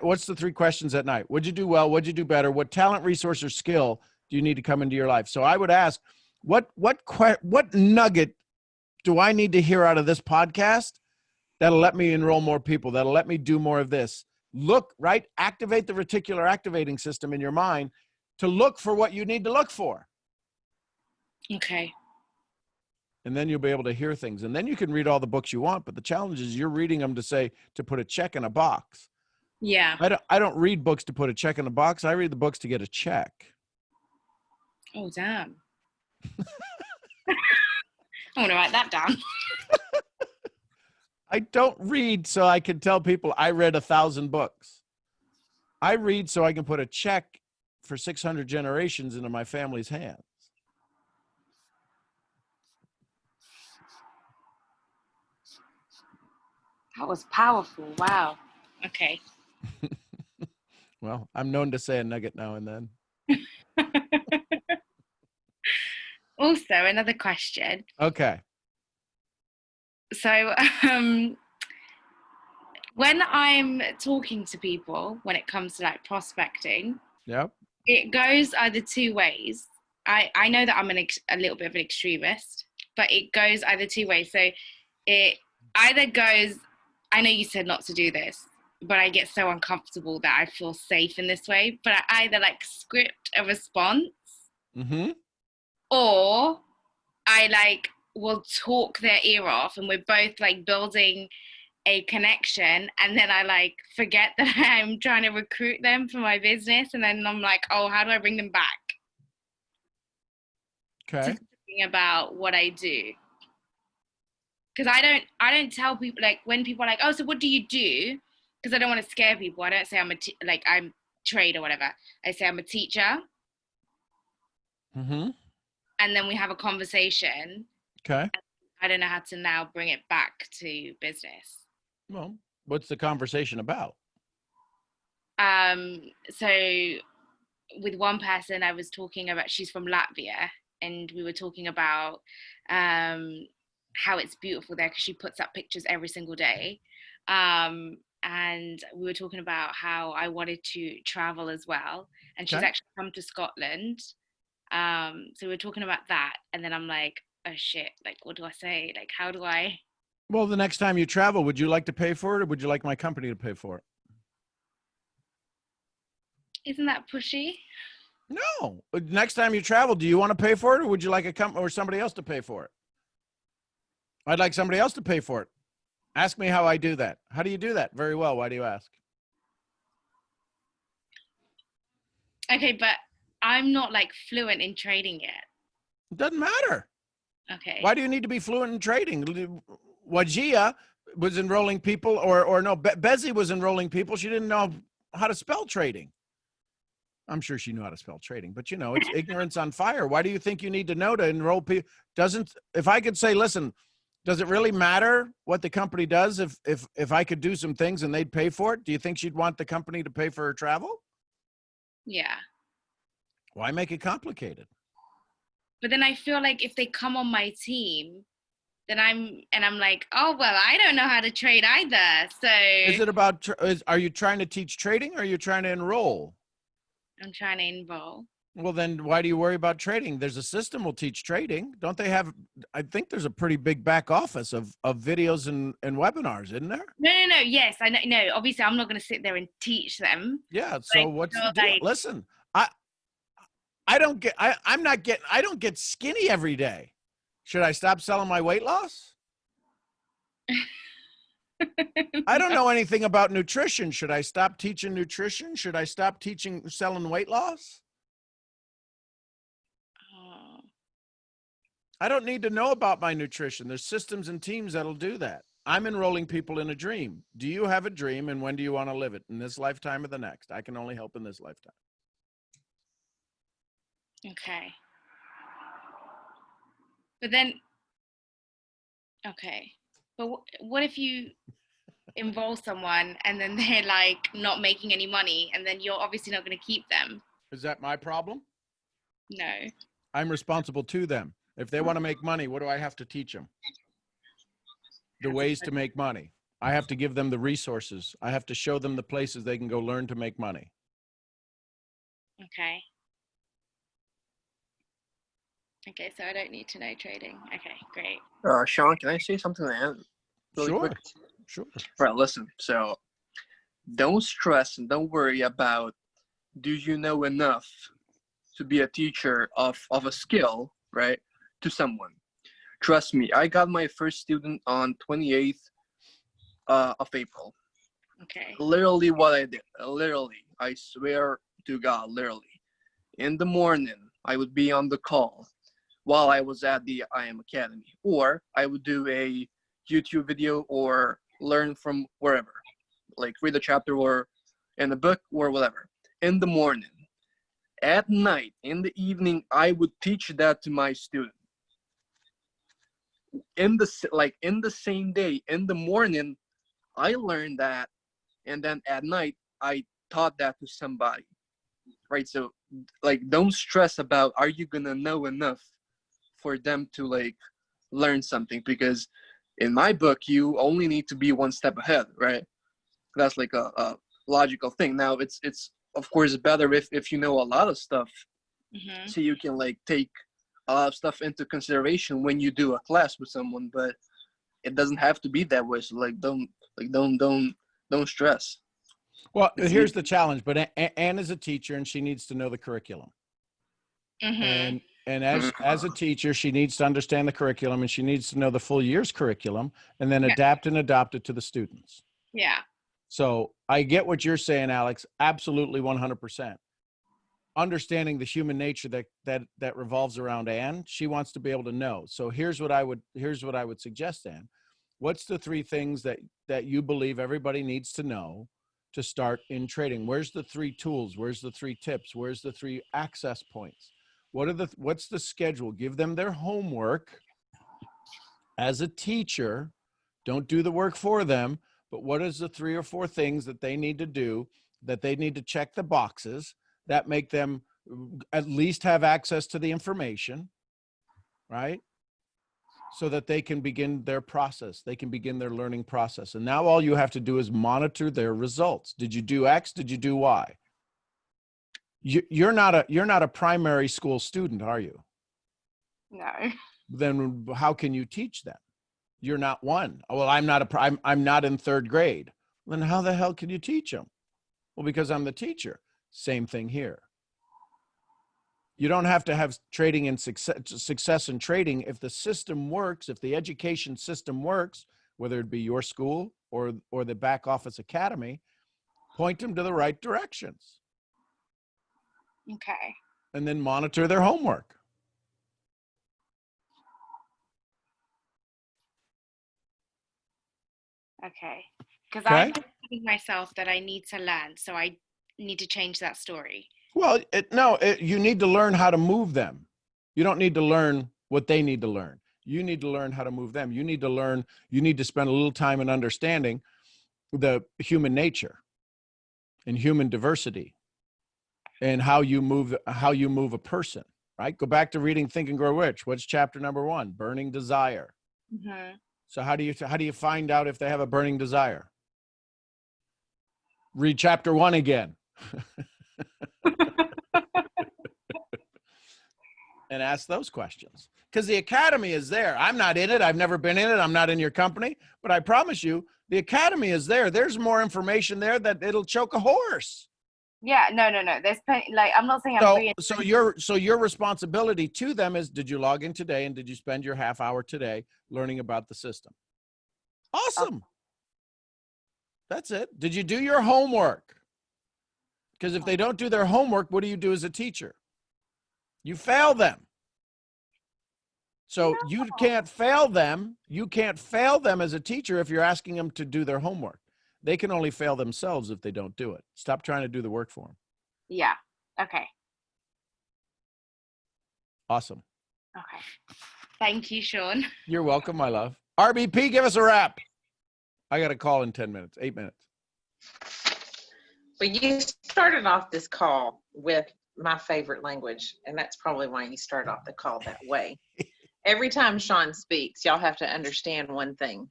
What's the 3 questions at night? What'd you do well? What'd you do better? What talent, resource, or skill do you need to come into your life? So I would ask, what nugget do I need to hear out of this podcast that'll let me enroll more people? That'll let me do more of this. Activate the reticular activating system in your mind to look for what you need to look for. Okay. And then you'll be able to hear things. And then you can read all the books you want, but the challenge is you're reading them to put a check in a box. Yeah. I don't read books to put a check in a box. I read the books to get a check. Oh, damn. I want to write that down. I don't read so I can tell people I read 1,000 books. I read so I can put a check for 600 generations into my family's hands. That was powerful. Wow. Okay. Well, I'm known to say a nugget now and then. Also, another question. Okay. So, when I'm talking to people, when it comes to like prospecting, Yep. it goes either 2 ways. I know that I'm a little bit of an extremist, but it goes either 2 ways. So it either goes, I know you said not to do this, but I get so uncomfortable that I feel safe in this way. But I either like script a response, or I like will talk their ear off, and we're both like building a connection, and then I like forget that I'm trying to recruit them for my business, and then I'm like, oh, how do I bring them back? Okay. To thinking about what I do. Because I don't tell people, like when people are like, oh, so what do you do? Because I don't want to scare people. I don't say I'm trade or whatever. I say I'm a teacher. Mm-hmm. And then we have a conversation. Okay. I don't know how to now bring it back to business. Well, what's the conversation about? So with one person I was talking about, she's from Latvia, and we were talking about how it's beautiful there because she puts up pictures every single day. And we were talking about how I wanted to travel as well. And she's actually come to Scotland. So we were talking about that. And then I'm like, oh shit, like, what do I say? Like, how do I? Well, the next time you travel, would you like to pay for it, or would you like my company to pay for it? Isn't that pushy? No. Next time you travel, do you want to pay for it, or would you like a company or somebody else to pay for it? I'd like somebody else to pay for it. Ask me how I do that. How do you do that? Very well. Why do you ask? Okay, but I'm not like fluent in trading yet. It doesn't matter. Okay. Why do you need to be fluent in trading? Wajia was enrolling people, or no, Bezzy was enrolling people. She didn't know how to spell trading. I'm sure she knew how to spell trading, but you know, it's ignorance on fire. Why do you think you need to know to enroll people? If I could say, listen, does it really matter what the company does if I could do some things and they'd pay for it? Do you think she'd want the company to pay for her travel? Yeah. Why make it complicated? But then I feel like if they come on my team, then I'm like, oh, well, I don't know how to trade either. So is it about, are you trying to teach trading, or are you trying to enroll? I'm trying to enroll. Well, then why do you worry about trading? There's a system will teach trading. Don't they have, I think there's a pretty big back office of videos and webinars, isn't there? No. Yes, I know. No, obviously I'm not going to sit there and teach them. Yeah. So what's the deal? Listen, I don't get skinny every day. Should I stop selling my weight loss? I don't know anything about nutrition. Should I stop teaching nutrition? Should I stop selling weight loss? I don't need to know about my nutrition. There's systems and teams that'll do that. I'm enrolling people in a dream. Do you have a dream, and when do you want to live it? In this lifetime or the next? I can only help in this lifetime. Okay. But then, okay. But what if you involve someone and then they're like not making any money, and then you're obviously not going to keep them? Is that my problem? No. I'm responsible to them. If they want to make money, what do I have to teach them? The ways to make money. I have to give them the resources. I have to show them the places they can go learn to make money. Okay. Okay, so I don't need to know trading. Okay, great. Sean, can I say something to Anne really quick? Sure. Right, listen. So don't stress and don't worry about do you know enough to be a teacher of a skill, right, to someone. Trust me, I got my first student on 28th of April. Okay. Literally what I did. Literally, I swear to God, literally. In the morning, I would be on the call while I was at the IM Academy. Or I would do a YouTube video or learn from wherever. Like read a chapter or in a book or whatever. In the morning. At night, in the evening, I would teach that to my student. In the same day, in the morning, I learned that, and then at night, I taught that to somebody, right? So, like, don't stress about are you gonna know enough for them to like learn something, because in my book, you only need to be one step ahead, right? That's like a logical thing. Now, it's of course better if you know a lot of stuff, so you can like take a lot of stuff into consideration when you do a class with someone, but it doesn't have to be that way. So don't stress. Well, here's the challenge. But Anne is a teacher, and she needs to know the curriculum. And as a teacher, she needs to understand the curriculum, and she needs to know the full year's curriculum, and then adapt and adopt it to the students. Yeah. So I get what you're saying, Alex. Absolutely, 100%. Understanding the human nature that revolves around Anne, she wants to be able to know. So here's what I would suggest, Anne. What's the 3 things that you believe everybody needs to know to start in trading? Where's the 3 tools? Where's the 3 tips? Where's the 3 access points? What's the schedule? Give them their homework. As a teacher, don't do the work for them, but what is the 3 or 4 things that they need to do, that they need to check the boxes that make them at least have access to the information, right? So that they can begin their process. They can begin their learning process. And now all you have to do is monitor their results. Did you do X? Did you do Y? You're not a primary school student, are you? No. Then how can you teach them? You're not one. Well, I'm not in 3rd grade. Then how the hell can you teach them? Well, because I'm the teacher. Same thing here. You don't have to have trading and success in trading. If the system works, if the education system works, whether it be your school or the back office academy, point them to the right directions. Okay. And then monitor their homework. Okay. Because I'm telling myself that I need to learn, so I need to change that story. Well, you need to learn how to move them. You don't need to learn what they need to learn. You need to learn how to move them. You need to spend a little time in understanding the human nature and human diversity and how you move a person, right? Go back to reading Think and Grow Rich. What's chapter number 1? Burning desire. So how do you find out if they have a burning desire? Read chapter 1 again. And ask those questions, because the academy is there. I'm not in it. I've never been in it. I'm not in your company, but I promise you the academy is there. There's more information there that it'll choke a horse. Yeah, no. There's plenty. Like, I'm not saying I'm free. So your responsibility to them is, did you log in today and did you spend your half hour today learning about the system? Awesome. That's it. Did you do your homework? Because if they don't do their homework, what do you do as a teacher? You fail them. So you can't fail them. You can't fail them as a teacher if you're asking them to do their homework. They can only fail themselves if they don't do it. Stop trying to do the work for them. Yeah. Okay. Awesome. Okay. Thank you, Sean. You're welcome, my love. RBP, give us a wrap. I got a call in 10 minutes, 8 minutes. Well, you started off this call with my favorite language, and that's probably why you started off the call that way. Every time Sean speaks, y'all have to understand one thing.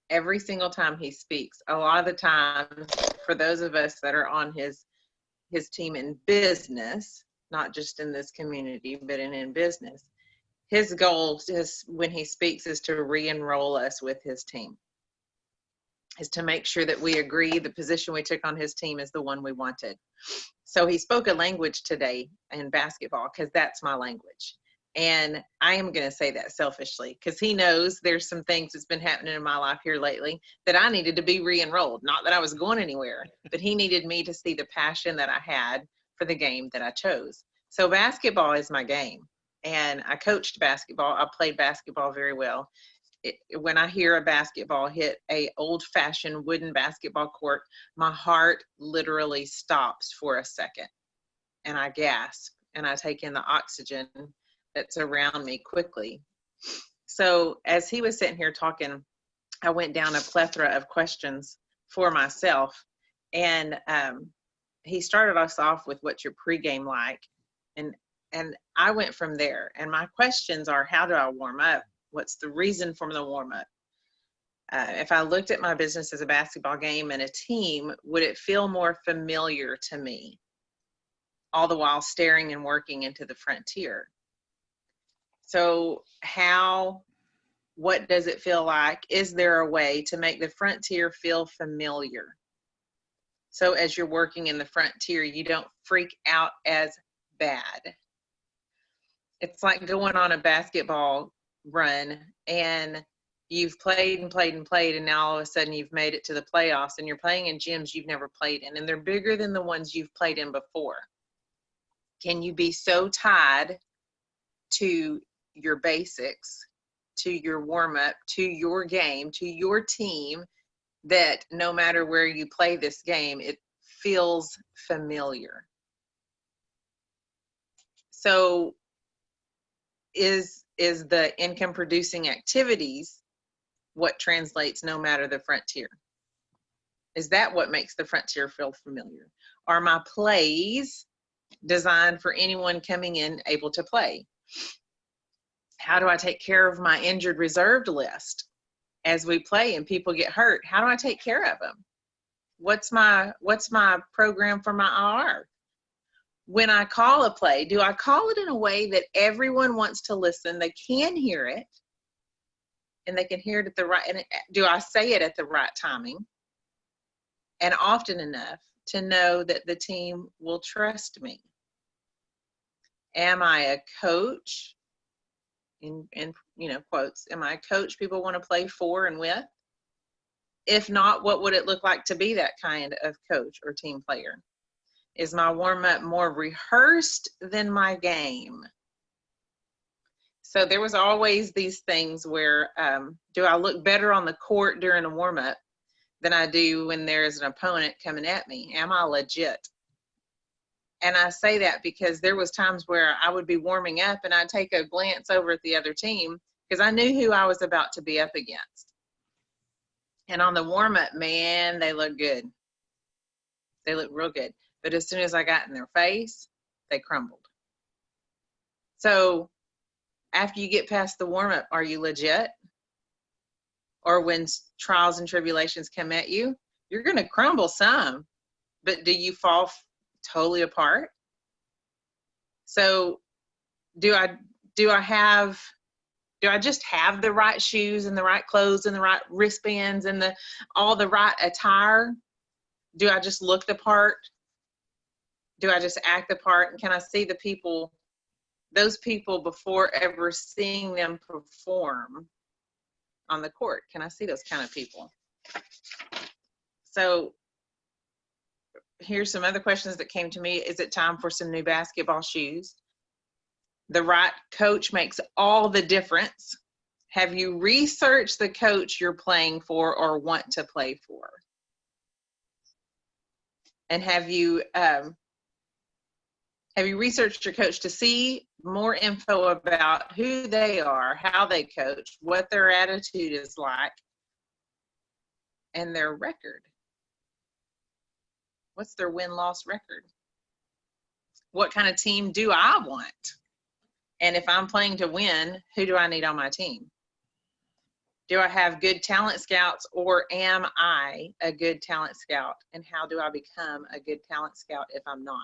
Every single time he speaks, a lot of the times, for those of us that are on his team in business, not just in this community, but in business, his goal is, when he speaks, is to re-enroll us with his team, is to make sure that we agree the position we took on his team is the one we wanted. So he spoke a language today in basketball, because that's my language. And I am going to say that selfishly, because he knows there's some things that's been happening in my life here lately that I needed to be re-enrolled. Not that I was going anywhere, but he needed me to see the passion that I had for the game that I chose. So basketball is my game. And I coached basketball. I played basketball very well. When I hear a basketball hit a old-fashioned wooden basketball court, my heart literally stops for a second, and I gasp, and I take in the oxygen that's around me quickly. So as he was sitting here talking, I went down a plethora of questions for myself, and he started us off with, what's your pregame like? And I went from there, and my questions are, how do I warm up? What's the reason for the warm-up? If I looked at my business as a basketball game and a team, would it feel more familiar to me, all the while staring and working into the frontier? So what does it feel like? Is there a way to make the frontier feel familiar? So as you're working in the frontier, you don't freak out as bad. It's like going on a basketball run, and you've played and played and played, and now all of a sudden you've made it to the playoffs, and you're playing in gyms you've never played in, and they're bigger than the ones you've played in before. Can you be so tied to your basics, to your warm-up, to your game, to your team, that no matter where you play this game, it feels familiar? So is the income producing activities what translates no matter the frontier? Is that what makes the frontier feel familiar? Are my plays designed for anyone coming in able to play? How do I take care of my injured reserved list as we play and people get hurt? How do I take care of them? What's my program for my IR? When I call a play, do I call it in a way that everyone wants to listen? They can hear it, and they can hear it at the right, and do I say it at the right timing and often enough to know that the team will trust me? Am I a coach? In quotes, am I a coach people want to play for and with? If not, what would it look like to be that kind of coach or team player? Is my warm-up more rehearsed than my game? So there was always these things where, do I look better on the court during a warm-up than I do when there's an opponent coming at me? Am I legit? And I say that because there was times where I would be warming up and I'd take a glance over at the other team because I knew who I was about to be up against. And on the warm-up, man, they look good. They look real good. But as soon as I got in their face, they crumbled. So after you get past the warm-up, are you legit? Or when trials and tribulations come at you, you're going to crumble some, but do you fall totally apart? So do I just have the right shoes and the right clothes and the right wristbands and all the right attire? Do I just look the part? do I just act the part? And can I see the people, those people, before ever seeing them perform on the court? Can I see those kind of people? So here's some other questions that came to me. Is it time for some new basketball shoes? The right coach makes all the difference. Have you researched the coach you're playing for or want to play for? And have you researched your coach to see more info about who they are, how they coach, what their attitude is like, and their record? What's their win-loss record? What kind of team do I want? And if I'm playing to win, who do I need on my team? Do I have good talent scouts, or am I a good talent scout? And how do I become a good talent scout if I'm not?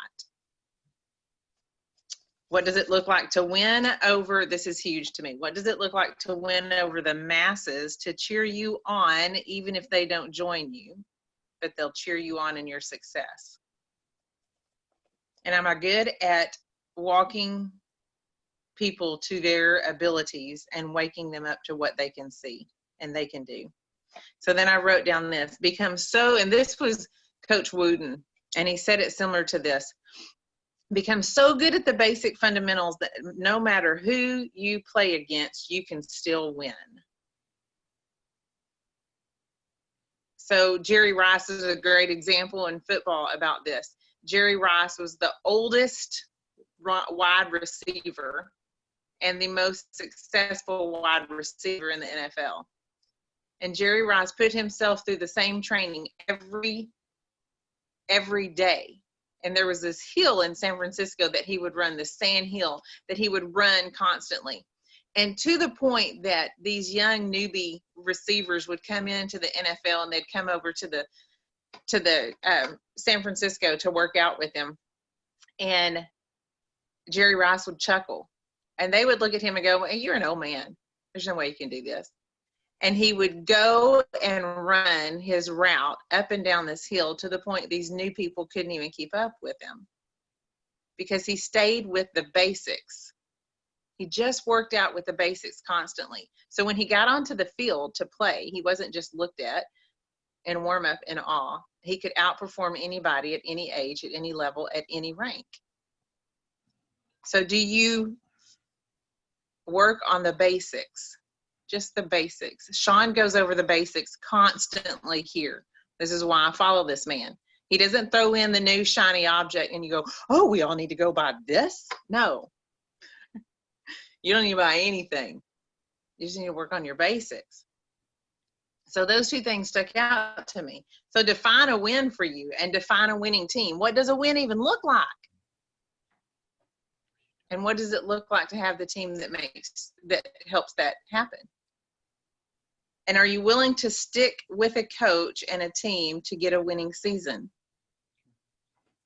What does it look like to win over, this is huge to me, what does it look like to win over the masses, to cheer you on even if they don't join you, but they'll cheer you on in your success? And am I good at walking people to their abilities and waking them up to what they can see and they can do? So then I wrote down this, become so, and this was Coach Wooden, and he said it similar to this, become so good at the basic fundamentals that no matter who you play against, you can still win. So Jerry Rice is a great example in football about this. Jerry Rice was the oldest wide receiver and the most successful wide receiver in the NFL. And Jerry Rice put himself through the same training every day. And there was this hill in San Francisco that he would run, this sand hill that he would run constantly. And to the point that these young newbie receivers would come into the NFL and they'd come over to the San Francisco to work out with him. And Jerry Rice would chuckle. And they would look at him and go, well, you're an old man. There's no way you can do this. And he would go and run his route up and down this hill to the point these new people couldn't even keep up with him, because he stayed with the basics. He just worked out with the basics constantly. So when he got onto the field to play, he wasn't just looked at and warm up in awe. He could outperform anybody at any age, at any level, at any rank. So do you work on the basics? Just the basics. Sean goes over the basics constantly here. This is why I follow this man. He doesn't throw in the new shiny object and you go, oh, we all need to go buy this. No, you don't need to buy anything. You just need to work on your basics. So those two things stuck out to me. So define a win for you and define a winning team. What does a win even look like? And what does it look like to have the team that helps that happen? And are you willing to stick with a coach and a team to get a winning season?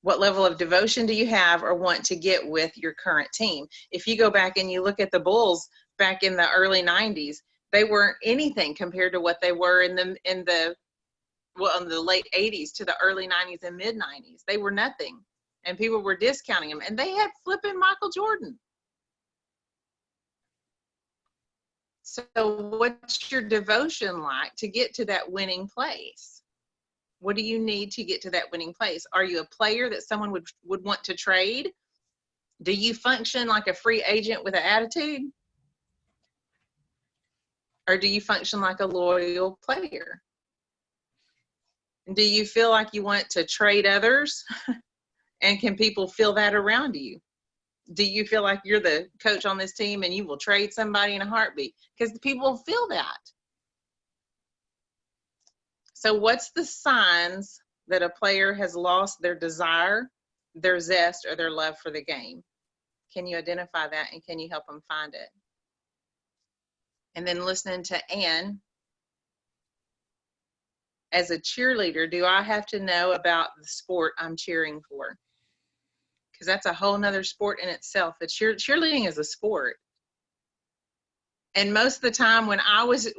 What level of devotion do you have or want to get with your current team? If you go back and you look at the Bulls back in the early 90s, they weren't anything compared to what they were in the late 80s to the early 90s and mid 90s. They were nothing. And people were discounting them. And they had flipping Michael Jordan. So what's your devotion like to get to that winning place? What do you need to get to that winning place? Are you a player that someone would want to trade? Do you function like a free agent with an attitude? Or do you function like a loyal player? Do you feel like you want to trade others? And can people feel that around you? Do you feel like you're the coach on this team and you will trade somebody in a heartbeat? Because people feel that. So what's the signs that a player has lost their desire, their zest, or their love for the game? Can you identify that and can you help them find it? And then listening to Ann, as a cheerleader, do I have to know about the sport I'm cheering for? Because that's a whole nother sport in itself. Cheerleading is a sport. And most of the time when I was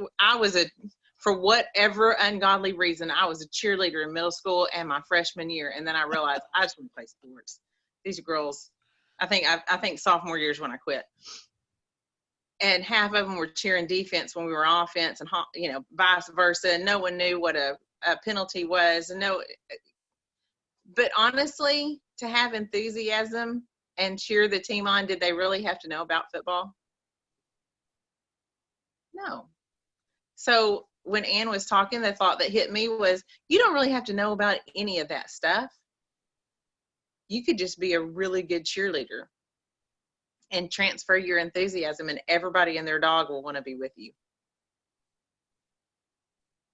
for whatever ungodly reason, I was a cheerleader in middle school and my freshman year. And then I realized I just want to play sports. these girls, I think sophomore year is when I quit. And half of them were cheering defense when we were offense, and vice versa. And no one knew what a penalty was. But honestly, to have enthusiasm and cheer the team on, did they really have to know about football? No. So when Ann was talking, the thought that hit me was, you don't really have to know about any of that stuff. You could just be a really good cheerleader and transfer your enthusiasm, and everybody and their dog will want to be with you.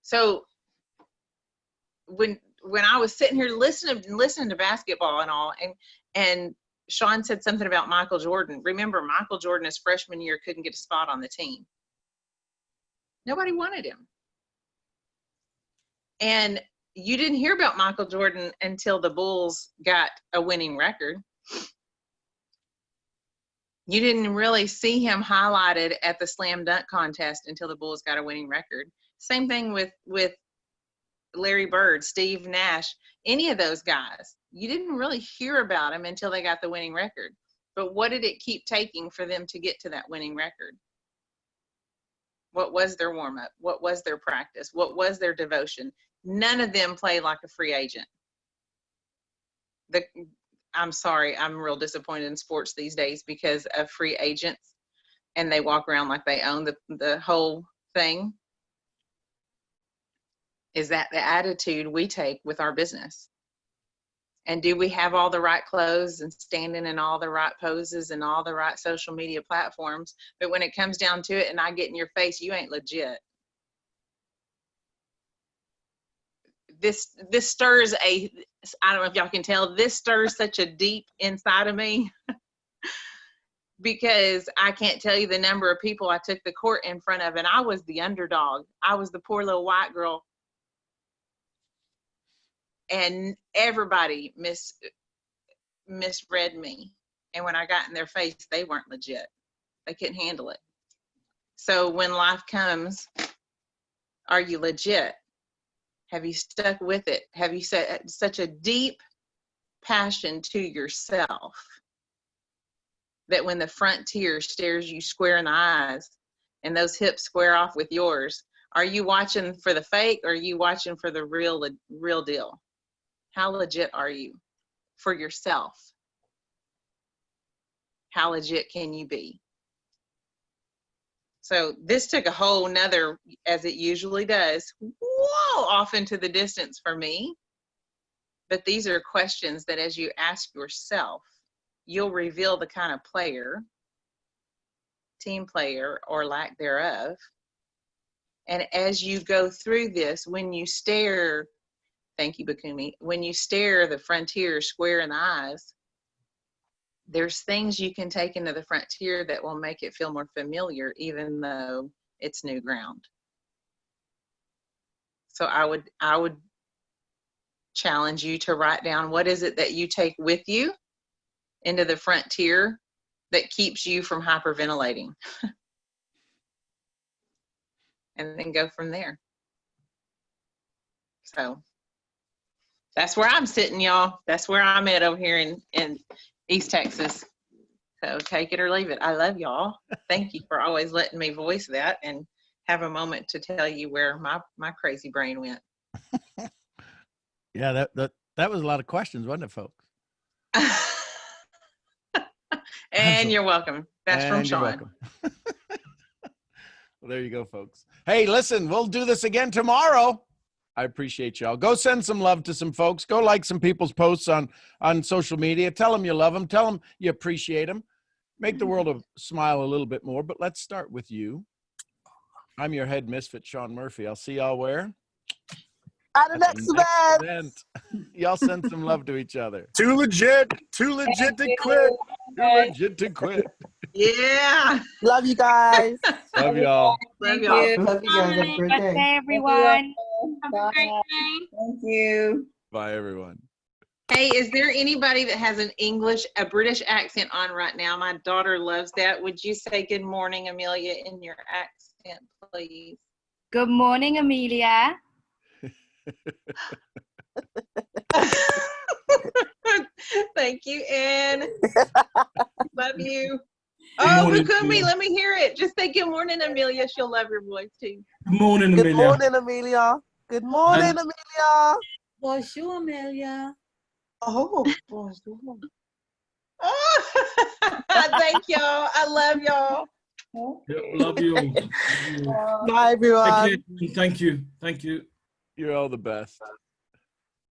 So when I was sitting here listening to basketball and all, and Sean said something about Michael Jordan. Remember, Michael Jordan his freshman year couldn't get a spot on the team. Nobody wanted him. And you didn't hear about Michael Jordan until the Bulls got a winning record. You didn't really see him highlighted at the slam dunk contest until the Bulls got a winning record. Same thing with Larry Bird, Steve Nash, any of those guys. You didn't really hear about them until they got the winning record. But what did it keep taking for them to get to that winning record? What was their warm-up? What was their practice? What was their devotion? None of them played like a free agent. I'm sorry, I'm real disappointed in sports these days because of free agents, and they walk around like they own the whole thing. Is that the attitude we take with our business? And do we have all the right clothes and standing in all the right poses and all the right social media platforms? But when it comes down to it and I get in your face, you ain't legit. This stirs I don't know if y'all can tell, this stirs such a deep inside of me because I can't tell you the number of people I took the court in front of, and I was the underdog. I was the poor little white girl. And everybody misread me. And when I got in their face, they weren't legit. They couldn't handle it. So when life comes, are you legit? Have you stuck with it? Have you set such a deep passion to yourself that when the frontier stares you square in the eyes and those hips square off with yours, are you watching for the fake or are you watching for the real deal? How legit are you for yourself? How legit can you be? So this took a whole nother, as it usually does, off into the distance for me. But these are questions that as you ask yourself, you'll reveal the kind of player, team player, or lack thereof. And as you go through this, when you stare, thank you, Bakumi, when you stare the frontier square in the eyes, there's things you can take into the frontier that will make it feel more familiar, even though it's new ground. So I would challenge you to write down, what is it that you take with you into the frontier that keeps you from hyperventilating? And then go from there. So that's where I'm sitting, y'all. That's where I'm at over here in East Texas. So take it or leave it. I love y'all. Thank you for always letting me voice that and have a moment to tell you where my crazy brain went. Yeah, that was a lot of questions, wasn't it, folks? And you're welcome. That's from Sean. You're welcome. Well, there you go, folks. Hey, listen, we'll do this again tomorrow. I appreciate y'all. Go send some love to some folks. Go like some people's posts on social media. Tell them you love them. Tell them you appreciate them. Make the world smile a little bit more. But let's start with you. I'm your head misfit, Sean Murphy. I'll see y'all where? At the next event. Y'all send some love to each other. Too legit to quit. Too legit to quit. Yeah. Love you guys. Love y'all. Love y'all. Love you guys. Have a great day. Bye, everyone. Have a great day. Thank you. Bye, everyone. Hey, is there anybody that has a British accent on right now? My daughter loves that. Would you say good morning, Amelia, in your accent, please? Good morning, Amelia. Thank Thank you, Ann. Love you. Oh, morning, Bukumi, Amelia. let me hear it. Just say good morning, Amelia. She'll love your voice too. Good morning, Good Amelia. morning, Amelia. Good morning, And- Amelia. Bonjour, Amelia. Oh, bonjour. Oh, thank y'all. I love y'all. Yeah, love you all. Bye, everyone. Take care. Thank you. Thank you. You're all the best.